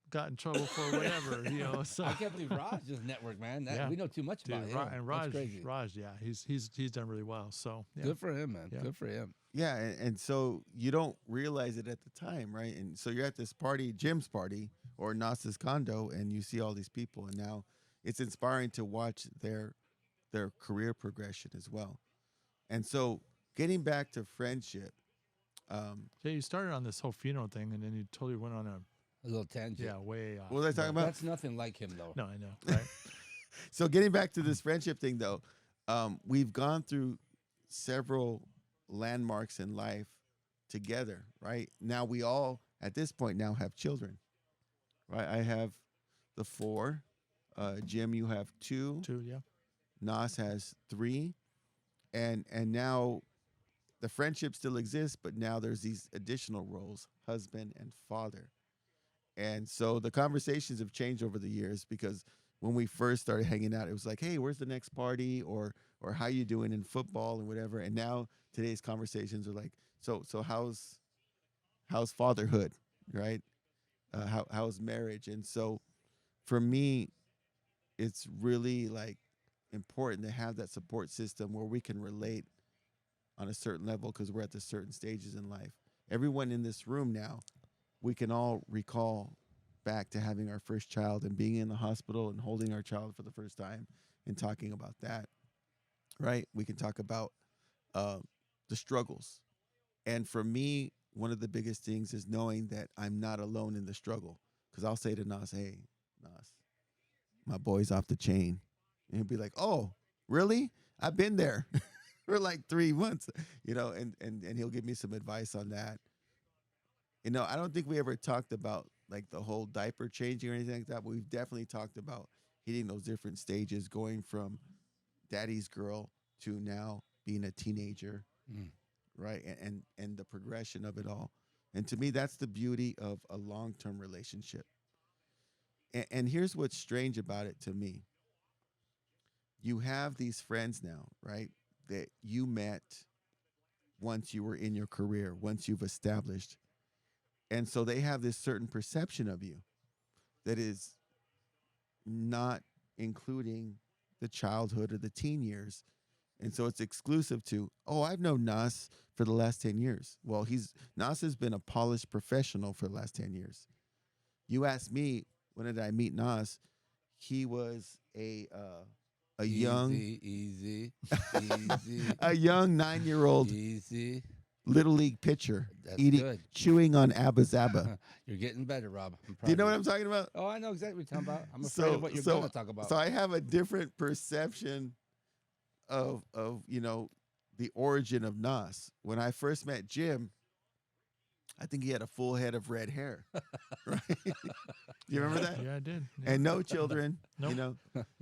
got in trouble for whatever, you know. So I can't believe Raj is network, man. We know too much about him. And Raj, yeah, he's done really well. So yeah. Good for him, man. Yeah. Good for him. Yeah, and so you don't realize it at the time, right? And so you're at this party, Jim's party, or Nas's condo, and you see all these people, and now it's inspiring to watch their career progression as well. And so getting back to friendship, yeah, you started on this whole funeral thing, and then you totally went on a little tangent. Yeah, way off. what was I talking about? That's nothing like him, though. No, I know, right? So getting back to this friendship thing, though, we've gone through several landmarks in life together, right? Now we all, at this point now, have children, right? I have the 4. Jim, you have 2. 2, yeah. Nas has 3. And now the friendship still exists, but now there's these additional roles, husband and father. And so the conversations have changed over the years, because when we first started hanging out, it was like, hey, where's the next party? Or how you doing in football and whatever. And now today's conversations are like, so how's fatherhood, right? How's marriage? And so for me, it's really like important to have that support system where we can relate on a certain level, because we're at the certain stages in life. Everyone in this room now, we can all recall back to having our first child and being in the hospital and holding our child for the first time and talking about that, right? We can talk about the struggles. And for me, one of the biggest things is knowing that I'm not alone in the struggle, because I'll say to Nas, hey, Nas, my boy's off the chain. And he'll be like, oh, really? I've been there for like 3 months, you know, and he'll give me some advice on that. You know, I don't think we ever talked about like the whole diaper changing or anything like that, but we've definitely talked about hitting those different stages, going from daddy's girl to now being a teenager, right? And the progression of it all. And to me, that's the beauty of a long-term relationship. And here's what's strange about it to me. You have these friends now, right, that you met once you were in your career, once you've established. And so they have this certain perception of you that is not including the childhood or the teen years. And so it's exclusive to, oh, I've known Nas for the last 10 years. Well, Nas has been a polished professional for the last 10 years. You asked me, when did I meet Nas? He was a young, easy, a young 9-year-old easy. Little League pitcher, That's good. chewing on Abba Zaba. You're getting better, Rob. I'm proud Do you know of what I'm talking about? Oh, I know exactly what you're talking about. I'm afraid of what you're going to talk about. So I have a different perception of you know, the origin of Nas. When I first met Jim, I think he had a full head of red hair. Right? You remember that? Yeah, I did. Yeah. And no children, Nope. you know.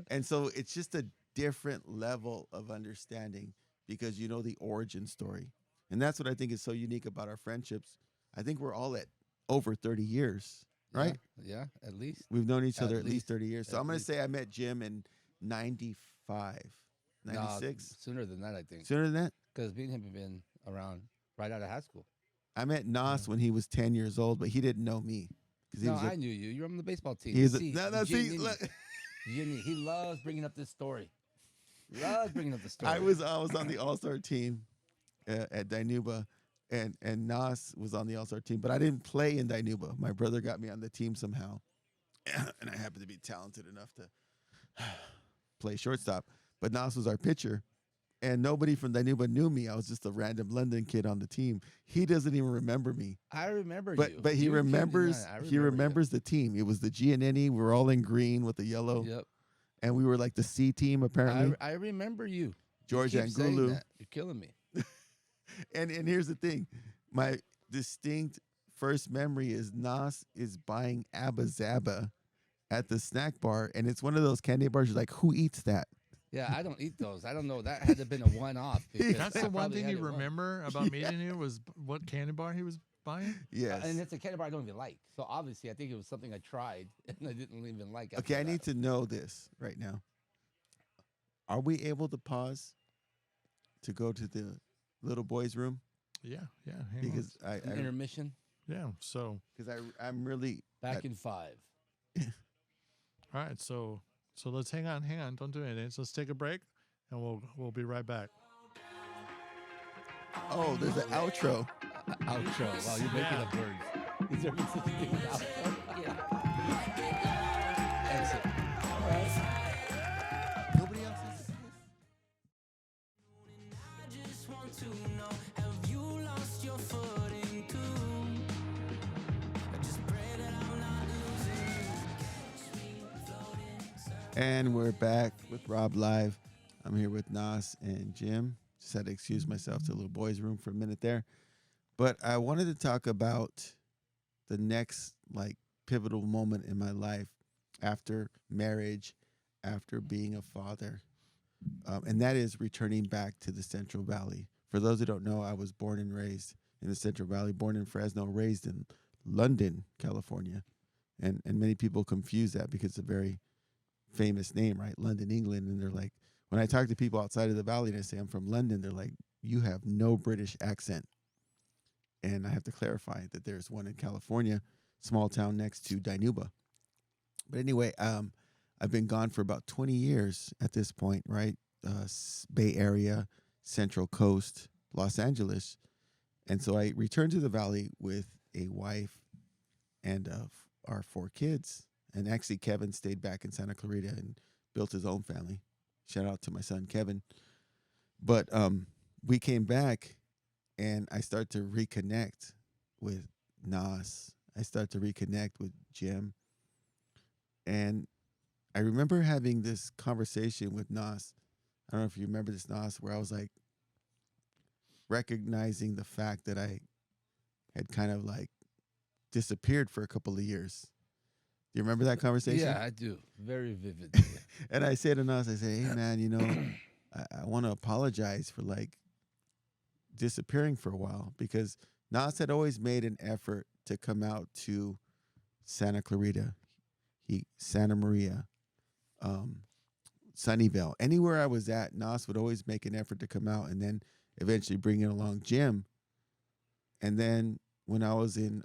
And so it's just a different level of understanding, because you know the origin story. And that's what I think is so unique about our friendships. I think we're all at over 30 years, right? Yeah, at least. We've known each At other at least least. 30 years. So At I'm going to least. say I met Jim in 95, 96. Sooner than that, I think. Sooner than that? Because me and him have been around right out of high school. I met Nas when he was 10 years old, but he didn't know me. He No, was I knew you. You were on the baseball team. He's See, no, see, Jimmy, look, Jimmy, he loves bringing up this story. Loves bringing up the story. I was on the All-Star team at Dinuba, and Nas was on the All-Star team, but I didn't play in Dinuba. My brother got me on the team somehow, and I happened to be talented enough to play shortstop. But Nas was our pitcher, and nobody from Danuba knew me. I was just a random London kid on the team. He doesn't even remember me. I remember But you. but he You came to remembers United. I he remember you. remembers the team. It was the Giannini. We were all in green with the yellow, Yep. and we were like the C team apparently. I remember you. George you keep saying Angulu. that. You're killing me. And here's the thing, my distinct first memory is Nas is buying Abba Zaba at the snack bar, and it's one of those candy bars. You're like, who eats that? Yeah, I don't eat those. I don't know. That had to have been a one-off. because That's I the one probably thing had you it once. remember about meeting you was what candy bar he was buying. Yes. And it's a candy bar I don't even like. So obviously, I think it was something I tried and I didn't even like. Okay, I after need that. to know this right now. Are we able to pause to go to the little boy's room? Yeah, yeah. Hang on. Because An intermission Yeah. So I'm really back in 5. all right. So let's hang on. Don't do anything. So let's take a break, and we'll be right back. oh, there's an outro. Outro. Wow, you're making Yeah. up words. Is there such a thing as outro? Exit. All right. Nobody else has this. I just want to know, have you lost your footing too? I just pray that I'm not losing you. Catch me floating. And we're back with Rob Live. I'm here with Nas and Jim. Just had to excuse myself to the little boy's room for a minute there. But I wanted to talk about the next like pivotal moment in my life after marriage, after being a father. And that is returning back to the Central Valley. For those who don't know, I was born and raised in the Central Valley, born in Fresno, raised in London, California. And many people confuse that because it's a very famous name, right? London, England. And they're like, when I talk to people outside of the valley and I say I'm from London, they're like, you have no British accent. And I have to clarify that there's one in California, small town next to Dinuba. But anyway, I've been gone for about 20 years at this point, right? Bay Area, Central Coast, Los Angeles. And so I returned to the valley with a wife and our 4 kids. And actually, Kevin stayed back in Santa Clarita and built his own family. Shout out to my son, Kevin. But we came back, and I start to reconnect with Nas. I start to reconnect with Jim. And I remember having this conversation with Nas. I don't know if you remember this, Nas, where I was like recognizing the fact that I had kind of like disappeared for a couple of years. Do you remember that conversation? Yeah, I do. Very vividly. And I say to Nas, I say, hey, man, you know, I want to apologize for like disappearing for a while, because Nas had always made an effort to come out to Santa Clarita, Santa Maria, Sunnyvale. Anywhere I was at, Nas would always make an effort to come out, and then eventually bring along Jim. And then when I was in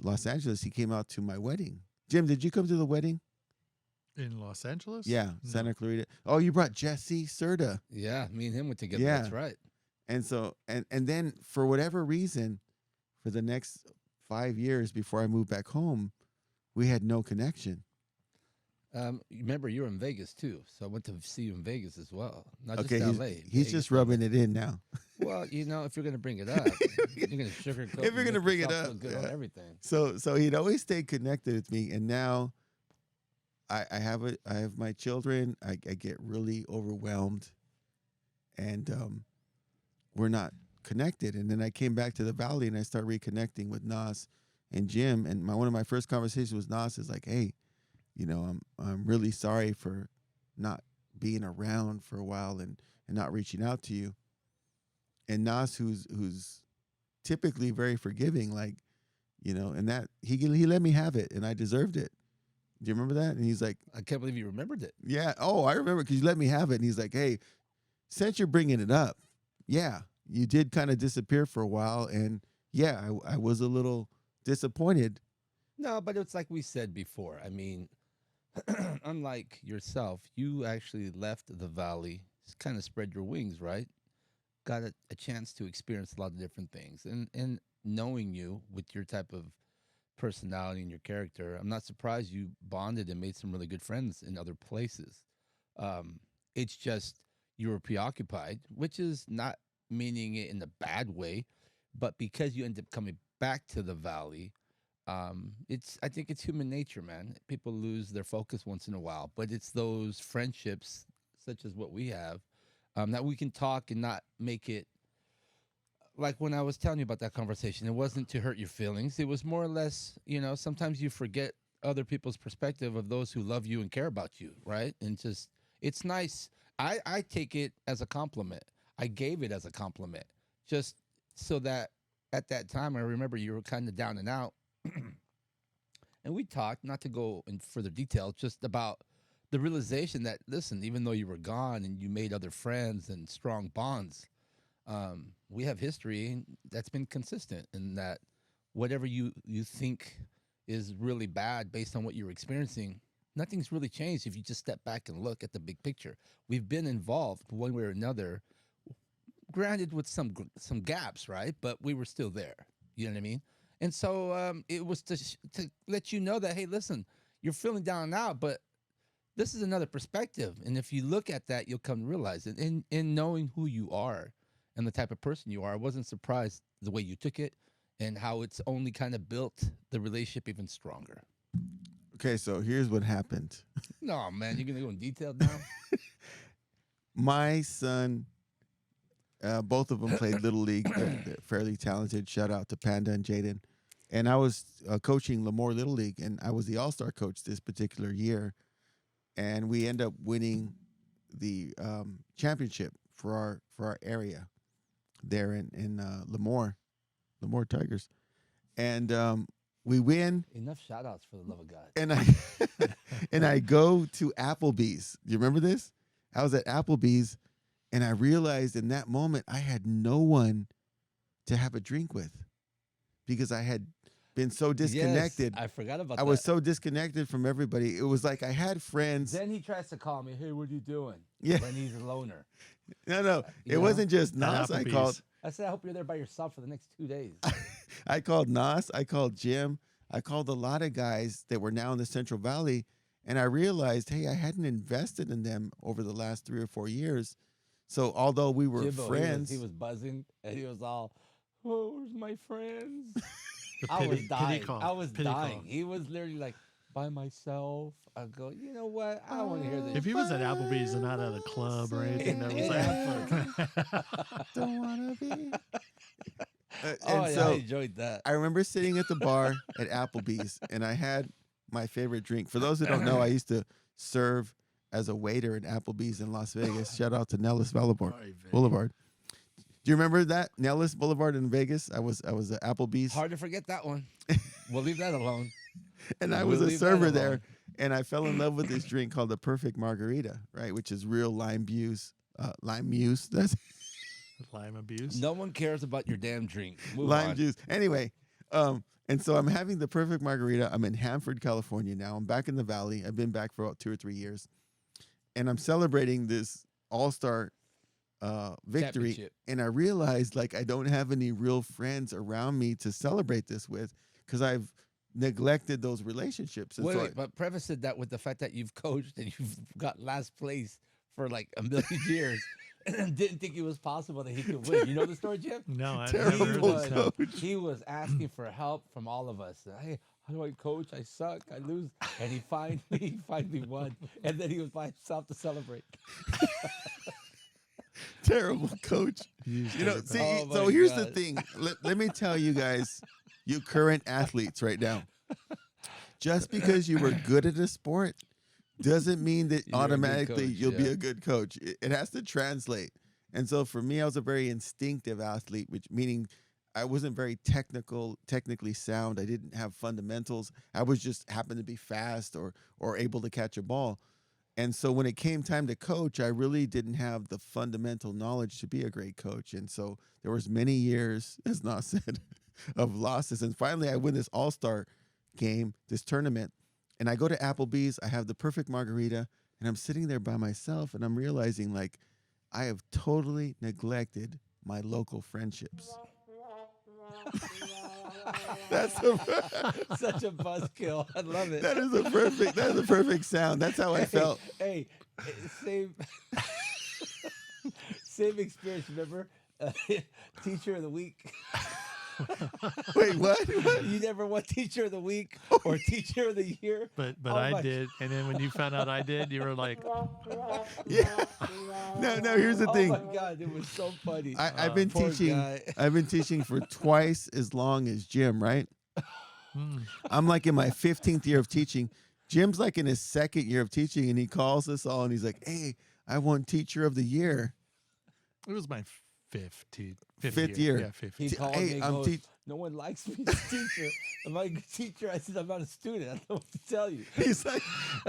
Los Angeles, he came out to my wedding. Jim, did you come to the wedding? In Los Angeles? Yeah, No. Santa Clarita. Oh, you brought Jesse Serta. Yeah, me and him went together. Yeah. That's right. And so, and then for whatever reason, for the next 5 years before I moved back home, we had no connection. Remember, you were in Vegas too, so I went to see you in Vegas as well. Not Okay, just LA. he's Vegas, just LA. rubbing it in now. Well, you know, if you're gonna bring it up, you're gonna sugarcoat. If you're and gonna make bring it yourself up, look good yeah. on everything. So he'd always stay connected with me, and now I have my children. I get really overwhelmed, and we're not connected. And then I came back to the valley, and I start reconnecting with Nas and Jim. And one of my first conversations with Nas is like, hey, you know, I'm really sorry for not being around for a while and not reaching out to you. And Nas, who's typically very forgiving, like, you know, and that he let me have it, and I deserved it. Do you remember that? And he's like, I can't believe you remembered it. yeah. Oh, I remember, because you let me have it. And he's like, hey, since you're bringing it up, yeah, you did kind of disappear for a while, and yeah, I was a little disappointed. No, but it's like we said before. I mean, unlike yourself, you actually left the valley, kind of spread your wings, right? Got a chance to experience a lot of different things. And knowing you with your type of personality and your character, I'm not surprised you bonded and made some really good friends in other places. It's just you were preoccupied, which is not meaning it in a bad way, but because you end up coming back to the valley, I think it's human nature, man. People lose their focus once in a while, but it's those friendships such as what we have, that we can talk and not make it like when I was telling you about that conversation. It wasn't to hurt your feelings. It was more or less, sometimes you forget other people's perspective of those who love you and care about you, right? And just, it's nice. I take it as a compliment. I gave it as a compliment, just so that at that time, I remember you were kind of down and out. And we talked, not to go in further detail, just about the realization that, listen, even though you were gone and you made other friends and strong bonds, we have history that's been consistent, in that whatever you think is really bad based on what you're experiencing, nothing's really changed if you just step back and look at the big picture. We've been involved one way or another, granted with some gaps, right? But we were still there. You know what I mean? And so it was to let you know that, hey, listen, you're feeling down and out, but this is another perspective. And if you look at that, you'll come to realize it. In knowing who you are and the type of person you are, I wasn't surprised the way you took it and how it's only kind of built the relationship even stronger. Okay, so here's what happened. No, man, you're going to go in detail now? My son, both of them played Little League. They're fairly talented. Shout out to Panda and Jaden. And I was coaching Lemoore Little League, and I was the all-star coach this particular year. And we end up winning the championship for our area there in Lemoore Tigers. And we win. Enough shout-outs, for the love of God. And I go to Applebee's. Do you remember this? I was at Applebee's, and I realized in that moment I had no one to have a drink with, because I had been so disconnected. Yes, I forgot about that. I was so disconnected from everybody. It was like I had friends. Then he tries to call me, hey, what are you doing? Yeah. When he's a loner. No. You It know? wasn't just Nas. I Applebee's. called. I said, I hope you're there by yourself for the next 2 days. I called Nas. I called Jim. I called a lot of guys that were now in the Central Valley. And I realized, hey, I hadn't invested in them over the last 3 or 4 years. So although we were Jimbo, friends. He was buzzing, and he was all, oh, where's my friends? The I was pity dying. call. I was Pity dying. call. He was literally like, by myself. I go, you know what? I don't want to hear this. If he was at Applebee's and not at a club or anything, that was like, Don't want to be. Oh, and yeah, I so enjoyed that. I remember sitting at the bar at Applebee's, and I had my favorite drink. For those who don't know, I used to serve as a waiter at Applebee's in Las Vegas. Shout out to Nellis Boulevard. Do you remember that? Nellis Boulevard in Vegas? I was at Applebee's. Hard to forget that one. We'll leave that alone. And I We'll was a leave that server alone. there, and I fell in love with this drink called the Perfect Margarita, right? Which is real lime muse. That's lime abuse. No one cares about your damn drink. Move lime on. juice. Anyway, and so I'm having the Perfect Margarita. I'm in Hanford, California now. I'm back in the Valley. I've been back for about 2 or 3 years, and I'm celebrating this all-star victory. Championship. And I realized, like, I don't have any real friends around me to celebrate this with, because I've neglected those relationships. And Wait, so wait, but prefaced that with the fact that you've coached and you've got last place for like a million years and didn't think it was possible that he could win. You know the story, Jim? No, I Terrible never heard this. No. coach. He was asking for help from all of us. Hey, how do I coach? I suck. I lose. And he finally won. And then he was by himself to celebrate. terrible coach. You You know, stupid. see, Oh my so here's the God. thing. Let me tell you guys, you current athletes right now, just because you were good at a sport doesn't mean that You're a good automatically coach, you'll be yeah. a good coach. It has to translate. And so for me, I was a very instinctive athlete, which meaning I wasn't very technically sound. I didn't have fundamentals. I was just happened to be fast or able to catch a ball. And so when it came time to coach, I really didn't have the fundamental knowledge to be a great coach. And so there was many years, as Nas said, of losses. And finally, I win this all-star game, this tournament. And I go to Applebee's. I have the perfect margarita. And I'm sitting there by myself. And I'm realizing, like, I have totally neglected my local friendships. That's Such a buzzkill. I love it. that is a perfect sound. That's how I felt. Hey, same. Same experience. Remember, teacher of the week. Wait, what? You never won teacher of the week or teacher of the year. But Oh I my- did, and then when you found out I did, you were like, Yeah. No. Here's the thing. Oh my God, it was so funny. I've been Poor teaching. guy. I've been teaching for twice as long as Jim. Right. I'm like in my 15th year of teaching. Jim's like in his 2nd year of teaching, and he calls us all, and he's like, "Hey, I won teacher of the year." it was my fifth Fifth year. Yeah, fifth. He T- called hey, me and I'm goes, teach- no one likes me as teacher. Am I a good teacher? I said, I'm not a student. I don't know what to tell you. He's like,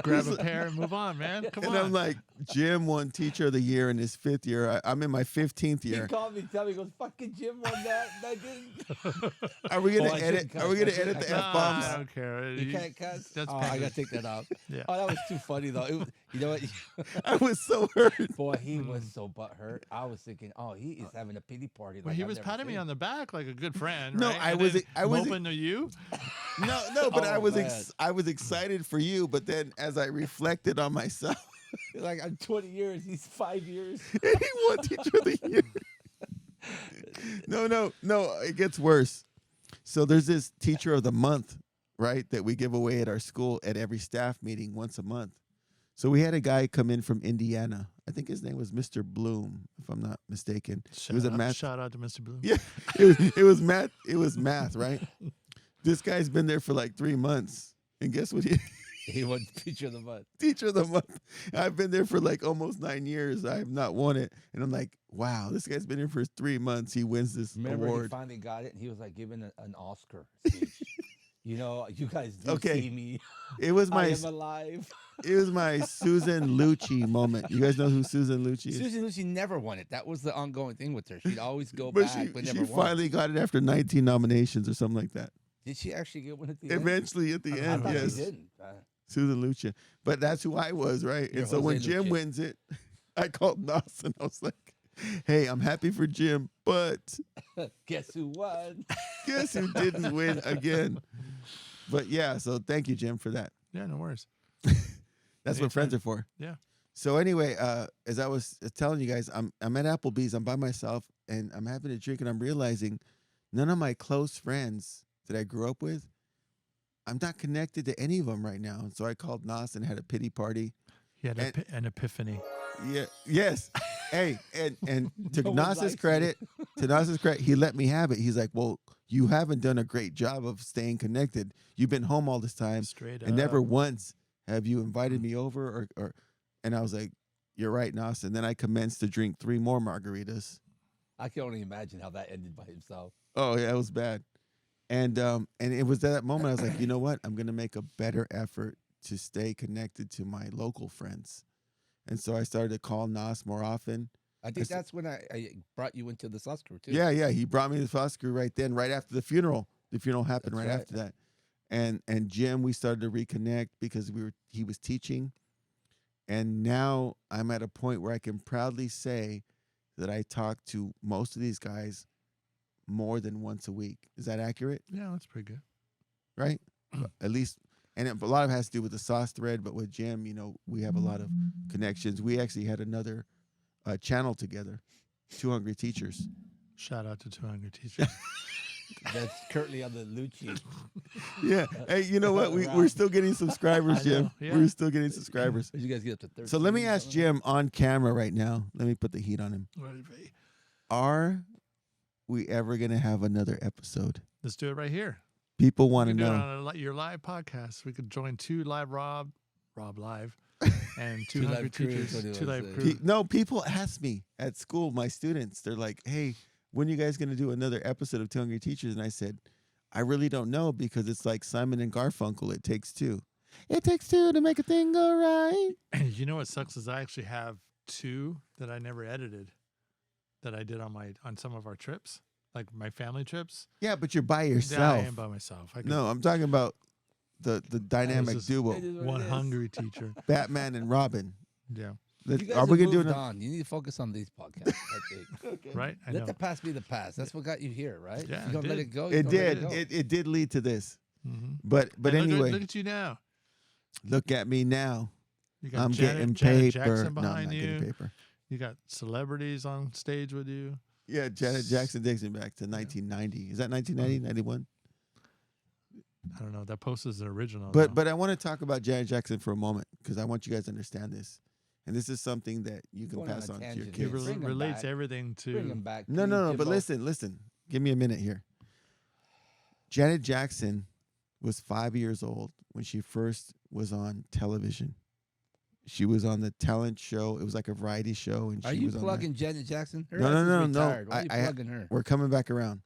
Grab a pair and move on, man. Come and on. I'm like, Jim won teacher of the year in his 5th year. I'm in my 15th He year. called me, tell me, he goes, fucking Jim won that. And I didn't. Are we gonna Oh, I edit? shouldn't Are we cuss. gonna I edit the shouldn't- f Nah, bombs? I don't care. You can't cuss? That's Oh, I Peggy. got to take that out. Yeah. Oh, that was too funny, though. You know what? I was so hurt. Boy, he was so butthurt. I was thinking, oh, he is having a pity party. Well, like he I've was never patting me seen. on the back like a good friend. No, right? I And was- then I was- moping to you. No, but I Oh, was man. I was excited for you, but then as I reflected on myself, Like, I'm 20 years. He's 5 years. he won teacher of the year. No, it gets worse. So there's this teacher of the month, right, that we give away at our school at every staff meeting once a month. So we had a guy come in from Indiana. I think his name was Mr. Bloom, if I'm not mistaken. It was a math. Shout out to Mr. Bloom. Yeah, it was math. It was math, right? This guy's been there for like 3 months, and guess what? He won teacher of the month. Teacher of the month. I've been there for like almost 9 years. I have not won it, and I'm like, wow, this guy's been here for 3 months. He wins this Remember, he award. finally got it, and he was like giving an Oscar speech. You know, you guys do Okay. see me. It was I my am alive. it was my Susan Lucci moment. You guys know who Susan Lucci is? Susan Lucy never won it. That was the ongoing thing with her. She'd always go But back, but she never won. finally got it after 19 nominations or something like that. Did she actually get one at the end? Eventually, at the I end, thought yes, she didn't. Susan Lucci. But that's who I was, right? You're And so when Jose Jim Lucci. wins it, I called Nos and I was like, "Hey, I'm happy for Jim, but Guess who won? guess who didn't win again?" But yeah, so thank you, Jim, for that. Yeah, no worries. That's what friends are for. Yeah. So anyway, as I was telling you guys, I'm at Applebee's. I'm by myself, and I'm having a drink, and I'm realizing none of my close friends that I grew up with, I'm not connected to any of them right now. And so I called Nas and had a pity party. He had And- an epiphany. Yeah. Yes. Hey, and to No one Nas's likes credit, he let me have it. He's like, "Well, you haven't done a great job of staying connected. You've been home all this time, Straight up. and never once have you invited me over." Or, and I was like, "You're right, Nas." And then I commenced to drink 3 more margaritas. I can only imagine how that ended by himself. Oh yeah, it was bad. And it was at that moment I was like, you know what? I'm gonna make a better effort to stay connected to my local friends. And so I started to call Nas more often. I think said- that's when I brought you into the sauce crew, too. Yeah, he brought me to the foster crew right then, right after the funeral. The funeral happened That's right right. after that. And Jim, we started to reconnect because he was teaching. And now I'm at a point where I can proudly say that I talk to most of these guys more than once a week. Is that accurate? Yeah, that's pretty good. Right? At least, and a lot of it has to do with the sauce thread, but with Jim, we have a lot of connections. We actually had another channel together, Two Hungry Teachers. Shout out to 200 teachers. That's currently on the Lucci. Yeah. Hey, you know what? We're still getting subscribers, I Jim. know, yeah. We're still getting subscribers. Did you guys get up to 13? So let me or ask something? Jim on camera right now. Let me put the heat on him. Are we ever going to have another episode? Let's do it right here. People We want to can do it know. on your live podcast. We could join 2 live RobLive, and 200 Two live crews, teachers, what do you 2 wanna live say? crew. No, people ask me at school, my students, they're like, "Hey, when are you guys going to do another episode of Two Hungry Teachers?" And I said, I really don't know because it's like Simon and Garfunkel. It takes 2. It takes 2 to make a thing go right. You know what sucks is I actually have 2 that I never edited that I did on some of our trips, like my family trips. Yeah, but you're by Yeah, yourself. I am by myself. I could- No, I'm talking about the dynamic just- duo, It is what one it is. hungry teacher. Batman and Robin. Yeah, You guys Are we have gonna do moved another? on. You need to focus on these podcasts, I think. right. I Let know. the past be the past. That's what got you here, right? Yeah, If you don't it let did. it go. you It don't let did. go. It did lead to this. Mhm. But And look- anyway, look at you now. look at me now. You got I'm Janet getting Janet paper. Jackson No, I'm behind not you. getting paper. You got celebrities on stage with you. Yeah, Janet Jackson takes me back to 1990. Is that 1990, 91? I don't know. That post is the original. But I want to talk about Janet Jackson for a moment because I want you guys to understand this. And this is something that you can Going on pass a on to your tangent kids. here. Bring 'em relates back. everything Bring him to. back. No, please, no, no. But Jimbo. listen. Give me a minute here. Janet Jackson was 5 years old when she first was on television. She was on the talent show. It was like a variety show, and Are she you was on plugging Janet Jackson? Her No, ass no, is no, no. retired. Why are you plugging her? We're coming back around.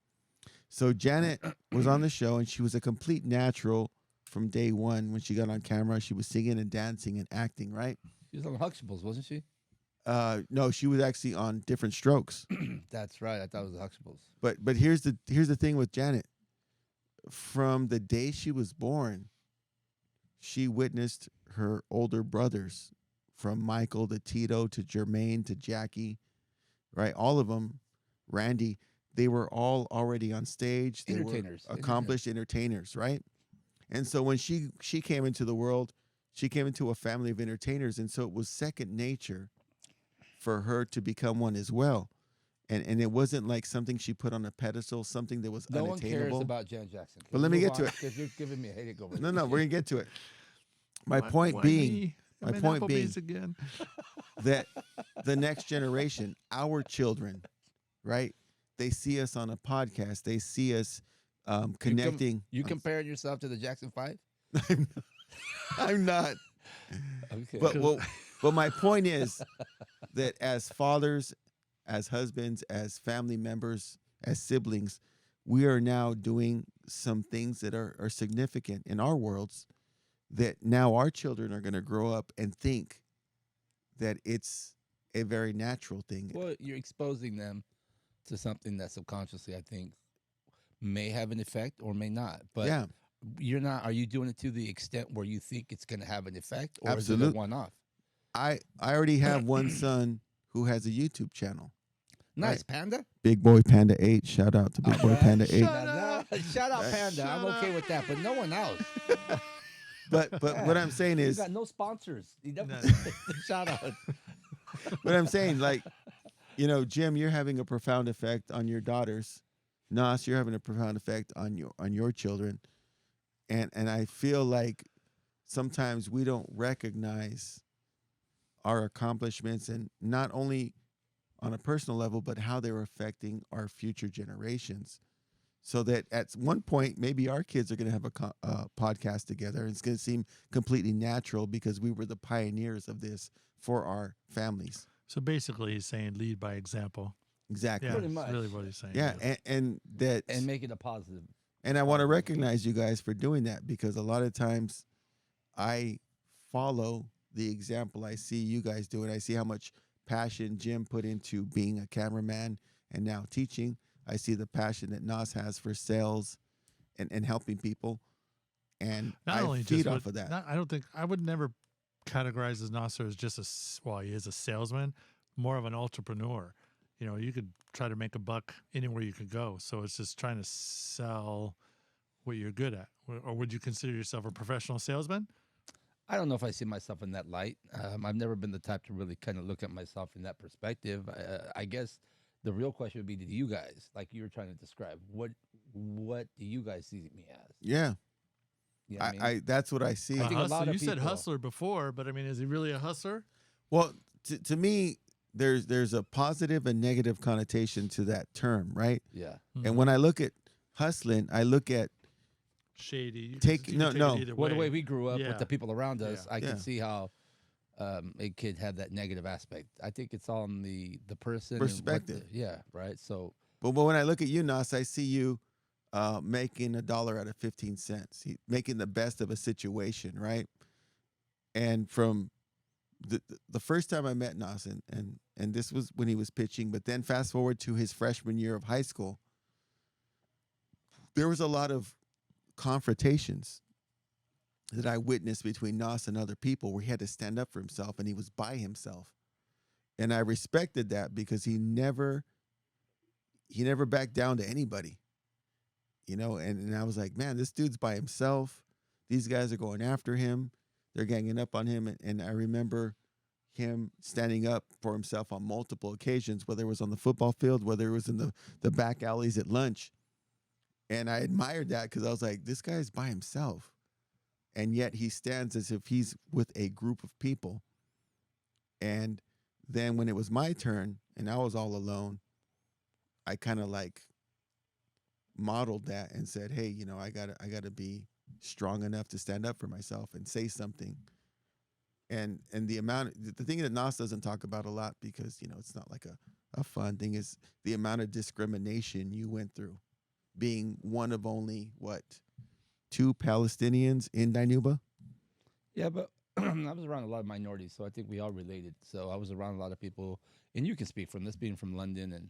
So Janet was on the show, and she was a complete natural from day one. When she got on camera, she was singing and dancing and acting. Right? She was on Huxtables, wasn't she? No, she was actually on Different Strokes. That's right. I thought it was Huxtables. But here's the thing with Janet. From the day she was born, she witnessed her older brothers, from Michael to Tito to Jermaine to Jackie, right? All of them, Randy, they were all already on stage. They were Entertainers. accomplished entertainers, right? And so when she came into the world, she came into a family of entertainers, and so it was second nature for her to become one as well. And it wasn't like something she put on a pedestal, something that was No one unattainable. cares about Janet Jackson. But let me get to it. Because you're giving me a headache over No, this no, we're shit. gonna get to it. My point Why being, me? my I'm in point being Applebee's again. that the next generation, our children, right? They see us on a podcast. They see us connecting. You comparing yourself to the Jackson 5? I'm not. Okay. But my point is that as fathers, as husbands, as family members, as siblings, we are now doing some things that are significant in our worlds that now our children are going to grow up and think that it's a very natural thing. Well, you're exposing them to something that subconsciously, I think, may have an effect or may not. But Yeah. you're not. Are you doing it to the extent where you think it's going to have an effect, or is Absolute. it a one-off? I already have one son who has a YouTube channel. Nice, Right. Panda. Big Boy Panda 8. Shout out to Big Boy Alright. Panda 8. Shout out, Right. Panda. I'm okay with that, but no one else. But what I'm saying You is, got no sponsors. You never No. shout out. what I'm saying, like, Jim, you're having a profound effect on your daughters. Nas, you're having a profound effect on your children. And I feel like sometimes we don't recognize our accomplishments, and not only on a personal level, but how they're affecting our future generations. So that at one point, maybe our kids are going to have a podcast together. And it's going to seem completely natural because we were the pioneers of this for our families. So basically, he's saying lead by example. Exactly. Yeah, Pretty that's much. really what he's saying. Yeah. And that, And make it a positive. and I want to recognize you guys for doing that, because a lot of times I follow the example I see you guys do, and I see how much passion Jim put into being a cameraman and now teaching. I see the passion that Nas has for sales and helping people, and Not I only feed just off of that. I don't think I would never categorize as Nasser as just he is a salesman, more of an entrepreneur. You could try to make a buck anywhere you could go. So it's just trying to sell what you're good at. Or would you consider yourself a professional salesman? I don't know if I see myself in that light. I've never been the type to really kind of look at myself in that perspective. I guess the real question would be to you guys, like you were trying to describe. What do you guys see me as? Yeah, You know what I mean? that's what I see. I think a lot Hustler. of You said people- hustler before, but I mean, is he really a hustler? Well, to me, there's a positive and negative connotation to that term, right? Yeah. And when I look at hustling, I look at Shady. You Take- can no, it no. either Well, the way way. we grew up Yeah. with the people around us, I Yeah. can see how it could have that negative aspect. I think it's on the person. and what Perspective. Yeah, right. So But when I look at you, Nas, I see you making $1 out of 15 cents, making the best of a situation, right? And from the first time I met Nas, and this was when he was pitching, but then fast forward to his freshman year of high school, there was a lot of confrontations that I witnessed between Nas and other people where he had to stand up for himself, and he was by himself. And I respected that because he never backed down to anybody, and I was like, man, this dude's by himself. These guys are going after him. They're ganging up on him. And I remember him standing up for himself on multiple occasions, whether it was on the football field, whether it was in the back alleys at lunch. And I admired that because I was like, this guy's by himself. And yet he stands as if he's with a group of people. And then when it was my turn and I was all alone, I kind of like modeled that and said, hey, you know, I gotta be strong enough to stand up for myself and say something. And the thing that Nas doesn't talk about a lot, because, you know, it's not like a fun thing, is the amount of discrimination you went through being one of only, what, 2 Palestinians in Dinuba? Yeah, but I was around a lot of minorities, so I think we all related. So I was around a lot of people, and you can speak from this being from London, and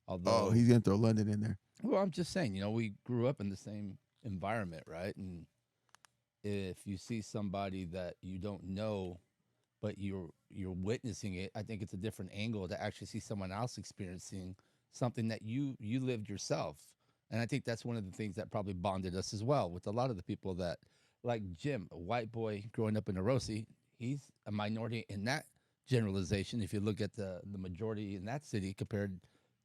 although Oh, he's going to throw London in there. well, I'm just saying, you know, we grew up in the same environment, right? And if you see somebody that you don't know, but you're witnessing it, I think it's a different angle to actually see someone else experiencing something that you lived yourself. And I think that's one of the things that probably bonded us as well with a lot of the people that, like Jim, a white boy growing up in Orosi, he's a minority in that generalization. If you look at the majority in that city compared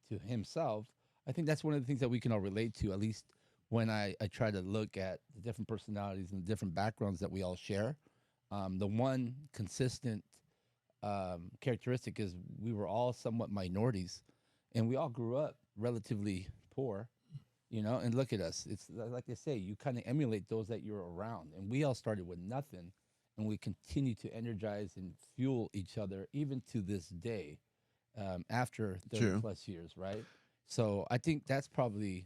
to himself, I think that's one of the things that we can all relate to, at least when I try to look at the different personalities and the different backgrounds that we all share. The one consistent characteristic is we were all somewhat minorities, and we all grew up relatively poor, you know, and look at us. It's like they say, you kind of emulate those that you're around, and we all started with nothing, and we continue to energize and fuel each other even to this day, after 30 plus years, right? So I think that's probably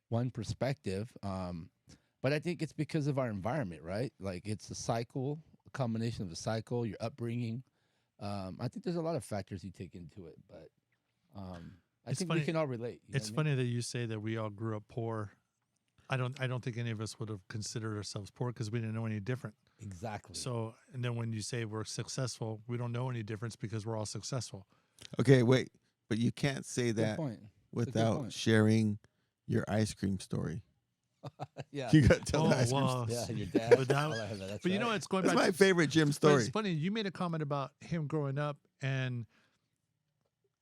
one perspective, but I think it's because of our environment, right? Like it's a cycle, a combination of the cycle, your upbringing. I think there's a lot of factors you take into it, but I think we can all relate. It's funny that you say that we all grew up poor. I don't think any of us would have considered ourselves poor because we didn't know any different. Exactly. So, and then when you say we're successful, we don't know any difference because we're all successful. Okay, wait, but you can't say Good that point. without sharing your ice cream story. Yeah. You got to tell the ice cream well, story. Yeah, your dad. Without- That's but you right. know, it's going That's back. my favorite Jim But story. it's funny. You made a comment about him growing up and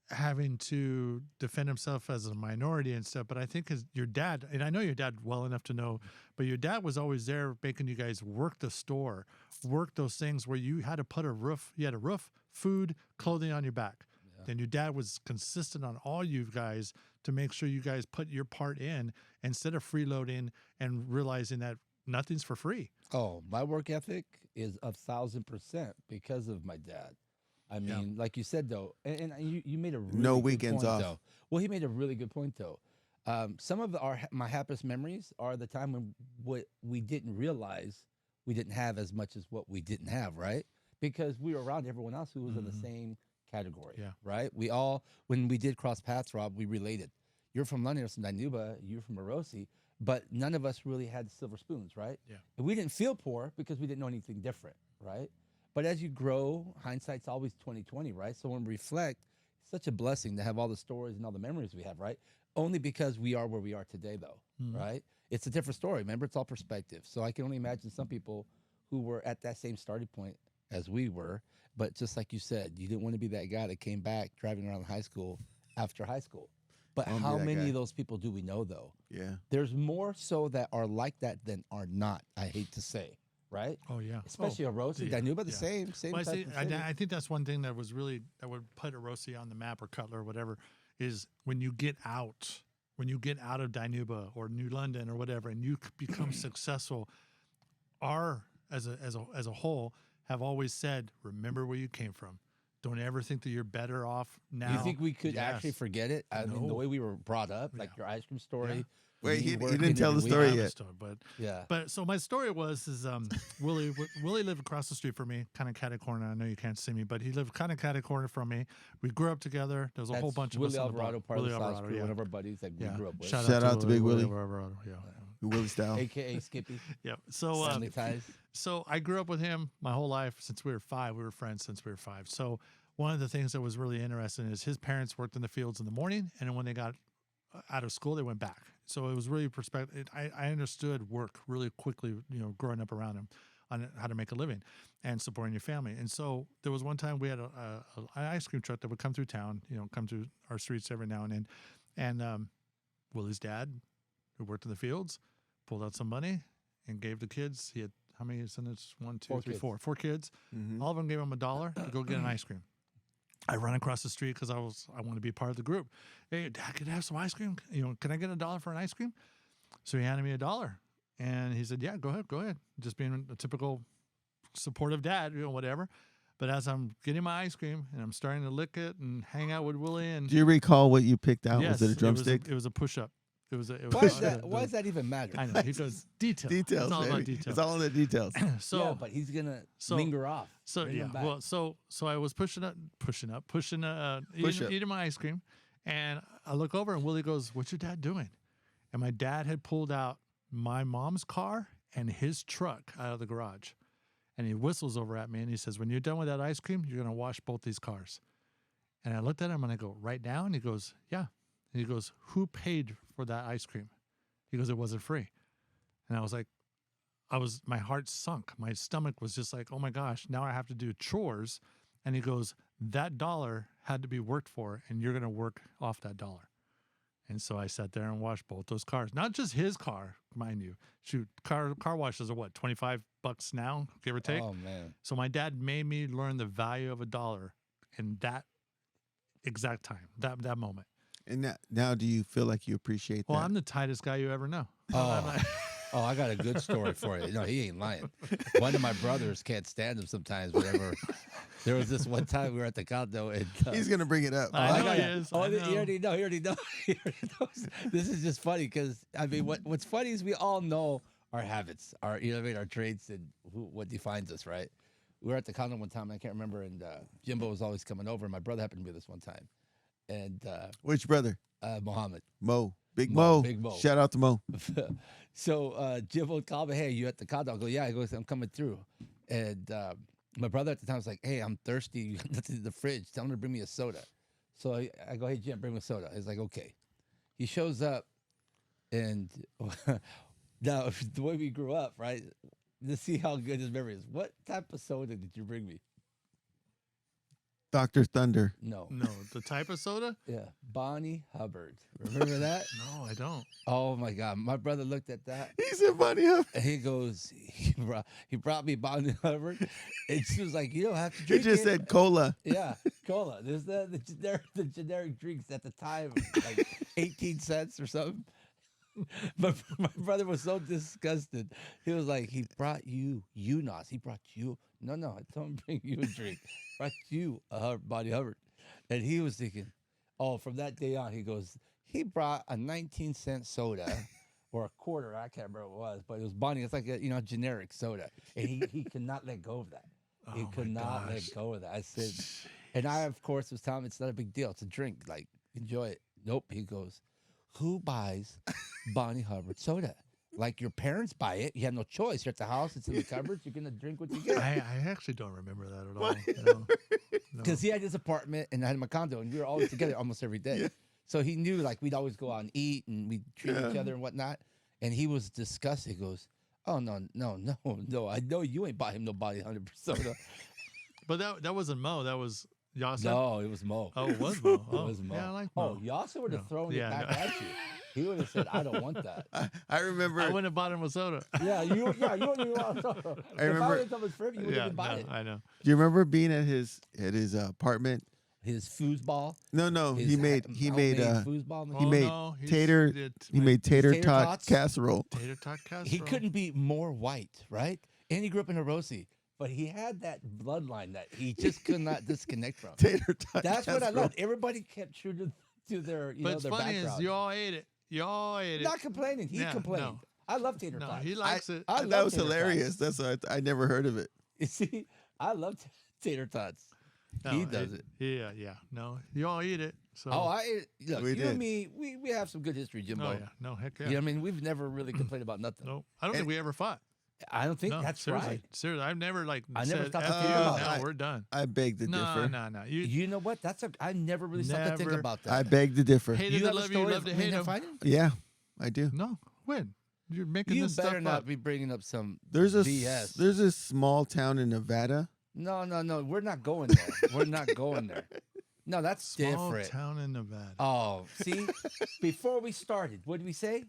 having to defend himself as a minority and stuff. But I think your dad, and I know your dad well enough to know, but your dad was always there making you guys work the store, work those things where you had to put you had a roof, food, clothing on your back. Yeah. Then your dad was consistent on all you guys to make sure you guys put your part in instead of freeloading and realizing that nothing's for free. Oh, my work ethic is 1,000% because of my dad. I mean, like you said, though, and you made a really No good weekends point, off. though. Well, he made a really good point, though. Some of my happiest memories are the time when what we didn't realize we didn't have as much as what we didn't have, right? Because we were around everyone else who was in the same category, right? We all, when we did cross paths, Rob, we related. You're from London, you're from Dinuba, you're from Orosi, but none of us really had silver spoons, right? Yeah. And we didn't feel poor because we didn't know anything different, right? But as you grow, hindsight's always 20/20, right? So when we reflect, it's such a blessing to have all the stories and all the memories we have, right? Only because we are where we are today, though, right? It's a different story. Remember, it's all perspective. So I can only imagine some people who were at that same starting point as we were. But just like you said, you didn't want to be that guy that came back driving around high school after high school. But I wanna be how that many guy. of those people do we know, though? Yeah. There's more so that are like that than are not, I hate to say, right? Oh, yeah. Especially Orosi, Dinuba, the same Well, type of city. I think that's one thing that would put Orosi on the map, or Cutler or whatever, is when you get out of Dinuba or New London or whatever, and you become successful, as a whole have always said, remember where you came from. Don't ever think that you're better off now. You think we could actually Yes. forget it? I mean, the No. way we were brought up, like your ice cream story. Yeah. Wait, me he working didn't tell every the week. story I have a yet. story, but Yeah. But so my story was Willie lived across the street from me, kind of catty corner. I know you can't see me, but he lived kind of catty corner from me. We grew up together. There was a whole That's bunch of Willie us on the block. Alvarado, part of Willie the South Alvarado, Crew, yeah. one of our buddies that we grew up with. Shout out to Big Willie. Alvarado, yeah. Willie style. AKA Skippy. Yeah. So Family ties. so I grew up with him my whole life since we were 5. We were friends since we were 5. So one of the things that was really interesting is his parents worked in the fields in the morning, and then when they got out of school, they went back. So it was really perspective. I understood work really quickly, growing up around him. on how to make a living and supporting your family. And so there was one time we had an ice cream truck that would come through town, come through our streets every now and then. And Willie's dad, who worked in the fields, pulled out some money and gave the kids. He had how many sons? 1, 2, 3, 4. 4 kids. Mhm. All of them gave him $1 to go get an ice cream. I run across the street because I want to be part of the group. Hey, Dad, can I have some ice cream? Can I get $1 for an ice cream? So he handed me $1, and he said, "Yeah, go ahead." Just being a typical supportive dad, whatever. But as I'm getting my ice cream and I'm starting to lick it and hang out with Willie, and Do you recall what you picked out? yes, Was it a drumstick? It was a push-up. It was. Why does that even matter? I know. He goes details. Details. It's all about baby. details. It's all in the details. So yeah, but he's gonna so- linger off. So Bring yeah, him back. well, so I was pushing up, Push up. eating my ice cream, and I look over and Willie goes, "What's your dad doing?" And my dad had pulled out my mom's car and his truck out of the garage, and he whistles over at me and he says, "When you're done with that ice cream, you're gonna wash both these cars." And I looked at him and I go, "Right now?" And he goes, "Yeah." And he goes, "Who paid for that ice cream?" He goes, "It wasn't free." And I was like, my heart sunk. My stomach was just like, oh my gosh, now I have to do chores. And he goes, that $1 had to be worked for, and you're going to work off that $1. And so I sat there and washed both those cars. Not just his car, mind you. Shoot, car washes are what, $25 now, give or take? Oh man. So my dad made me learn the value of $1 in that exact time, that moment. And now do you feel like you appreciate Well, that? I'm the tightest guy you ever know. Oh, I got a good story for you. No, he ain't lying. One of my brothers can't stand him sometimes. Whatever. There was this one time we were at the condo, and He's going to bring it up. I know he is. Oh, I he know. already know. He already know. He already knows. This is just funny because I mean, what's funny is we all know our habits, our our traits, and what defines us, right? We were at the condo one time. I can't remember, and Jimbo was always coming over. And my brother happened to be this one time, and Which brother? Mohammed. Mo. Big Mo, Mo. Big Mo. Shout out to Mo. So Jimbo would call me, "Hey, you at the condo?" I go, "Yeah." He goes, "I'm coming through." And my brother at the time was like, "Hey, I'm thirsty. You got nothing in the fridge. Tell him to bring me a soda." So I go, "Hey, Jim, bring me a soda." He's like, "Okay." He shows up, and now the way we grew up, right? To see how good his memory is. What type of soda did you bring me? Dr. Thunder. No. No, the type of soda? Yeah, Bonnie Hubbard. Remember that? No, I don't. Oh my God, my brother looked at that. He said, "Buddy, huh?" And he goes, he brought me Bonnie Hubbard, and she was like, "You don't have to He drink just it." said cola. Yeah, cola. There's the generic drinks at the time, like 18 cents or something. But my brother was so disgusted. He was like, "He brought you Nas. He brought you." No, I told him to bring you a drink. Brought you a Bonnie Hubbard. And he was thinking, oh, from that day on, he goes, he brought a 19-cent soda or a quarter. I can't remember what it was, but it was Bonnie. It's like a generic soda. And he could not let go of that. He Oh, could my not let gosh. go of that. I said, and I, of course, was telling him it's not a big deal. It's a drink. Like, enjoy it. Nope. He goes, who buys Bonnie Hubbard soda? Like your parents buy it. You have no choice. You're at the house. It's in the cupboards. You're going to drink what you get. I actually don't remember that at all. What? No. Because he had his apartment and I had my condo, and we were always together almost every day. Yeah. So he knew like we'd always go out and eat and we'd treat each Yeah. other and whatnot. And he was disgusted. He goes, oh, no. I know you ain't buy him no Bonnie Hubbard soda. But that wasn't Mo. That was Yasa. No, it was Mo. Oh, it was Mo. It Oh, was Mo. yeah, I like Oh, Mo. Yasa would have No. thrown Yeah, it back no. at you. He would have said, I don't want that. I remember. I wouldn't have bought him a soda. Yeah, you wouldn't even want soda. I remember- If I was for him, you wouldn't Yeah, even buy no, it. I know. Do you remember being at his apartment? His foosball. No. His He made foosball. He Oh, made no, he's- tater- did he make made tater tater tot tots? casserole. tater tot casserole. He couldn't be more white, right? And he grew up in Hiroshi, but he had that bloodline that he just could not disconnect from. Tater tot That's what I casserole. loved. Everybody kept true to their, But it's their funny background. is you all ate it. You all ate it. Not complaining. He Yeah, complained. no. I love tater No, tots. he likes it. I That love was tater hilarious. tots. That's why I never heard of it. You see, I love tater tots. No, he does it. Yeah. No, you all eat it. So. Oh, I ate it. Look, We you did. and me, we have some good history, Jimbo. Oh, yeah. No, heck yeah. You know what I mean? We've never really complained about nothing. No, I don't think we ever fought. I don't think No, that's seriously, right. Seriously, I've never I never said, stopped "F to think you, about no, that. we're done." I beg to differ. No. You know what? I never really stopped to think Never. about that. I beg to differ. Hated you to have a love you, story love to of hate men him. fighting? Yeah, I do. No, when? You're making You this stuff better not up. be bringing up some There's a BS. there's a small town in Nevada. No. We're not going there. We're not going there. No, that's Small different. town in Nevada. Oh, see, before we started, what did we say?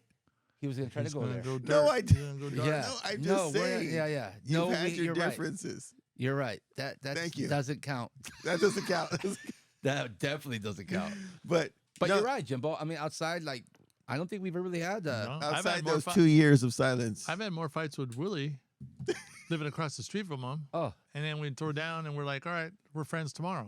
He was going to try He's to go gonna there. go No, dark. I He's didn't. gonna go dark. Yeah. No, I'm No, just we're- saying. yeah. You've No, had your you're right. differences. You're right. That Thank you. doesn't count. That doesn't count. That definitely doesn't count. But But no, you're right, Jimbo. I mean, outside, like, I don't think we've ever really had No, I've outside had more those fi- 2 years of silence. I've had more fights with Willie living across the street from him. Oh, And then we throw down and we're like, all right, we're friends tomorrow.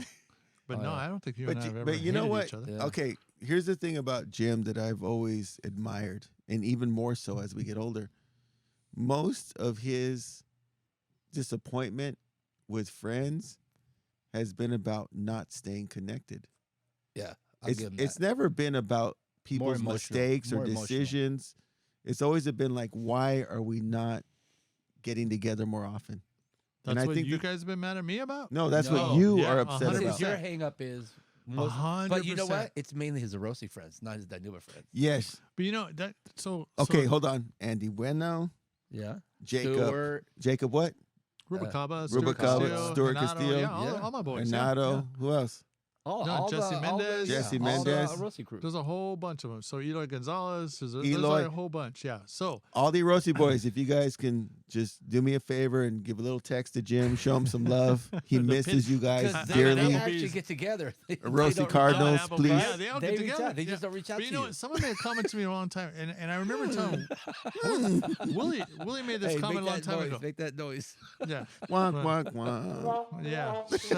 But Oh, no, yeah. I don't think you But and I you- have ever but you know hated what? each other. Yeah. Okay, here's the thing about Jim that I've always admired, and even more so as we get older. Most of his disappointment with friends has been about not staying connected. yeah. I'll give him It's that. never been about people's emotional, mistakes or more emotional. decisions. It's always been like, why are we not getting together more often? That's I what think you that- guys have been mad at me about? No, that's what No. you Yeah, are upset 100%. about. Your hang up is most, 100%. but you know what? It's mainly his Erosi friends, not his Danuba friends. Yes. But you know, that, so. Okay, so hold on. Andy Bueno, Yeah. Jacob. Stewart, Jacob what? Rubicaba, Rubicaba, Stuart Renato, Castillo. Yeah, all, Yeah. all my boys. Renato. Yeah. Who else? No, Jesse Mendez. Jesse all Mendez. the Erosi crew. There's a whole bunch of them. So Eloy Gonzalez, there's Eloy. a whole bunch. Yeah. So All the Rossi boys, if you guys can just do me a favor and give a little text to Jim, show him some love. He The misses pin- you guys Because they dearly. actually get together. They Rossi don't reach Cardinals, out. please. Yeah, they all They get reach together. out. They Yeah. just don't reach out But to you know you. what? Someone made a comment to me a long time, and I remember telling Willie made this Hey, comment a make long that time noise. ago. Make that noise. Yeah. Wonk, wonk, wonk. Yeah. Shut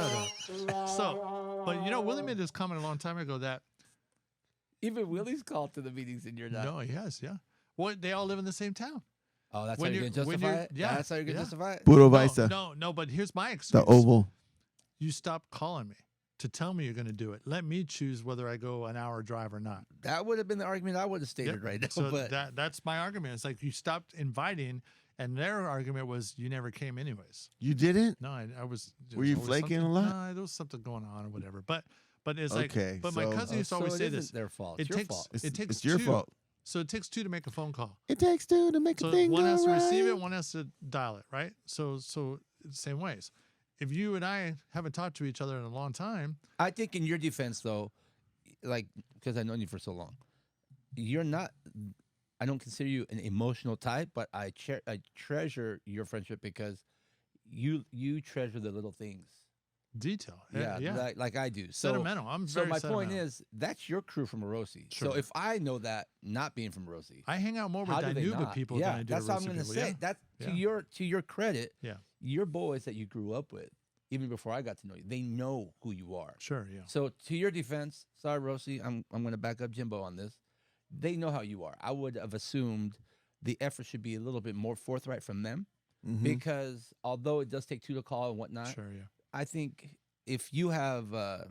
up. So, but you know, Willie made this comment a long time ago that Even Willie's called to the meetings and you're not. no, yes, yeah. Well, they all live in the same town. Oh, that's When how you're you're- going to when justify you're- it? yeah, That's how you're going to yeah. justify it? Puro No, Vaisa. no, but here's my The excuse. Oval. You stop calling me to tell me you're going to do it. Let me choose whether I go an hour drive or not. That would have been the argument I would have stated Yep. right now. So but that's my argument. It's like you stopped inviting, and their argument was you never came anyways. You didn't? No, I was. there Were was you always flaking something- a lot? No, there was something going on or whatever. But it's Okay, like. But my so- cousin used to always so say it this. isn't their fault. It It's your takes fault. it takes it's your two. fault. So it takes two to make a phone call. It takes two to make So a thing one go has to right. receive it, one has to dial it, right? So same ways. If you and I haven't talked to each other in a long time, I think in your defense, though, like, because I've known you for so long, you're not, I don't consider you an emotional type, but I treasure your friendship because you treasure the little things. detail. Yeah, like I do. So, Sentimental. I'm so very my point sentimental. is, that's your crew from Erosi. So Sure. if I know that, not being from Erosi, I hang out more with how do they Danuba not? people Yeah, than I do that's what I'm Aroosi gonna people. say. Yeah. That's Yeah. to your credit. Yeah. Your boys that you grew up with, even before I got to know you, they know who you are. Sure, yeah. So to your defense, sorry, Rosie, I'm going to back up Jimbo on this. They know how you are. I would have assumed the effort should be a little bit more forthright from them Mhm. because although it does take two to call and whatnot, Sure, yeah. I think if you have a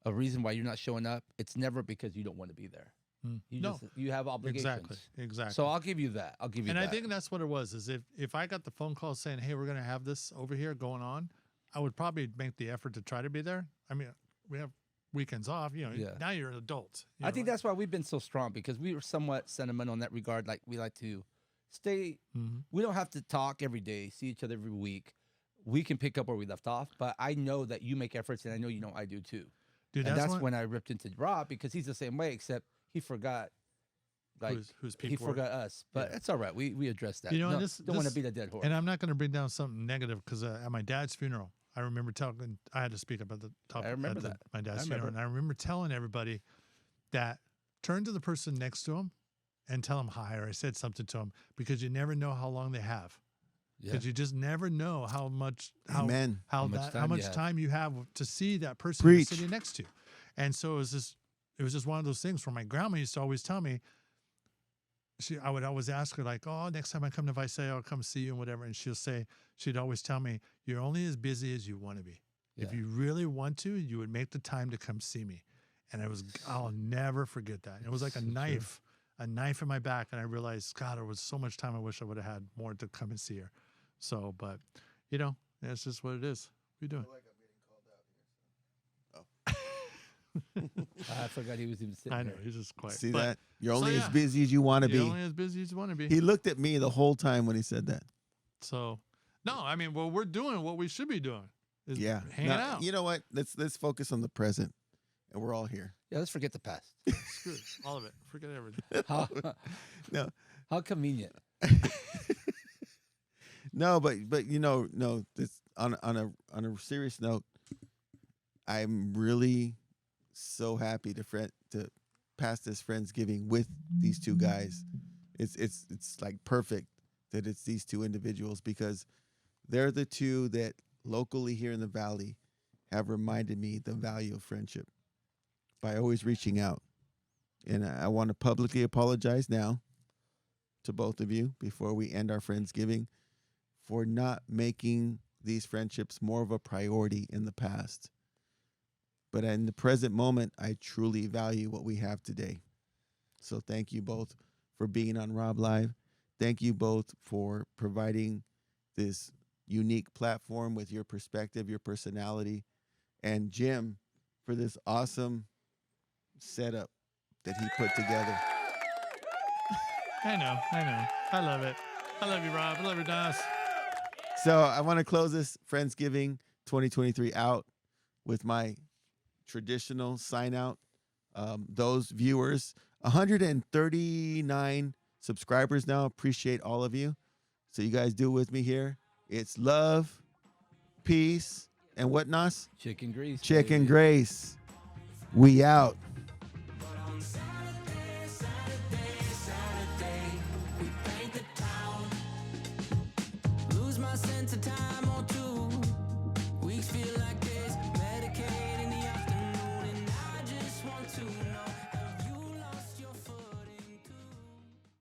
reason why you're not showing up, it's never because you don't want to be there. Mm. You No, you have obligations. exactly. So I'll give you that. I'll give you And that. I think that's what it was. Is if I got the phone call saying, "Hey, we're going to have this over here going on," I would probably make the effort to try to be there. I mean, we have weekends off. You know, Yeah. now you're an adult. you I know, think that's why we've been so strong because we were somewhat sentimental in that regard. Like we like to stay. Mhm. We don't have to talk every day, see each other every week. We can pick up where we left off. But I know that you make efforts, and I know you know I do too. dude. And that's one- when I ripped into Rob because he's the same way, except he forgot. Like who's he people were. forgot us, but Yeah. it's all right. We addressed that. You know, and No, this- don't want to this- beat a dead horse. And I'm not going to bring down something negative because at my dad's funeral, I remember telling, I had to speak about the topic. remember at that. my dad's I funeral. remember. And I remember telling everybody that turn to the person next to him and tell them hi, or I said something to them because you never know how long they have. Yeah. Because you just never know how much, Amen. how much much time you have. time you have to see that person Preach. you're sitting next to. And so it was just one of those things where my grandma used to always tell me, I would always ask her like, "Oh, next time I come to Visalia, I'll come see you and whatever." And she'd always tell me, "You're only as busy as you want to be. If Yeah. you really want to, you would make the time to come see me." And I'll never forget that. It was like a So true. knife in my back. And I realized, God, there was so much time I wish I would have had more to come and see her. So, but you know, that's just what it is. What are you doing? I forgot he was even sitting I know there. he's just quiet. See But that? You're so only as yeah. busy as you want to You're be. only as busy as you want to be. He looked at me the whole time when he said that. So, no, I mean, well, we're doing what we should be doing. Is Yeah. hanging Now, out. you know what? Let's focus on the present, and we're all here. Yeah, let's forget the past. Screw it, all of it. Forget everything. How, No, how convenient. no, but no. This on a serious note, I'm really so happy to pass this Friendsgiving with these two guys. It's like perfect that it's these two individuals because they're the two that locally here in the Valley have reminded me the value of friendship by always reaching out. And I want to publicly apologize now to both of you before we end our Friendsgiving for not making these friendships more of a priority in the past. But in the present moment, I truly value what we have today. So thank you both for being on RobLive. Thank you both for providing this unique platform with your perspective, your personality, and Jim for this awesome setup that he put together. I know. I love it. I love you, Rob. I love you, Das. So I want to close this Friendsgiving 2023 out with my traditional sign out. Those viewers, 139 subscribers now. Appreciate all of you. So you guys do it with me here. It's love, peace, and what, Nas? Chicken grease. Chicken baby. grace. We out. But on Saturday, we paint the town. Lose my sense of time.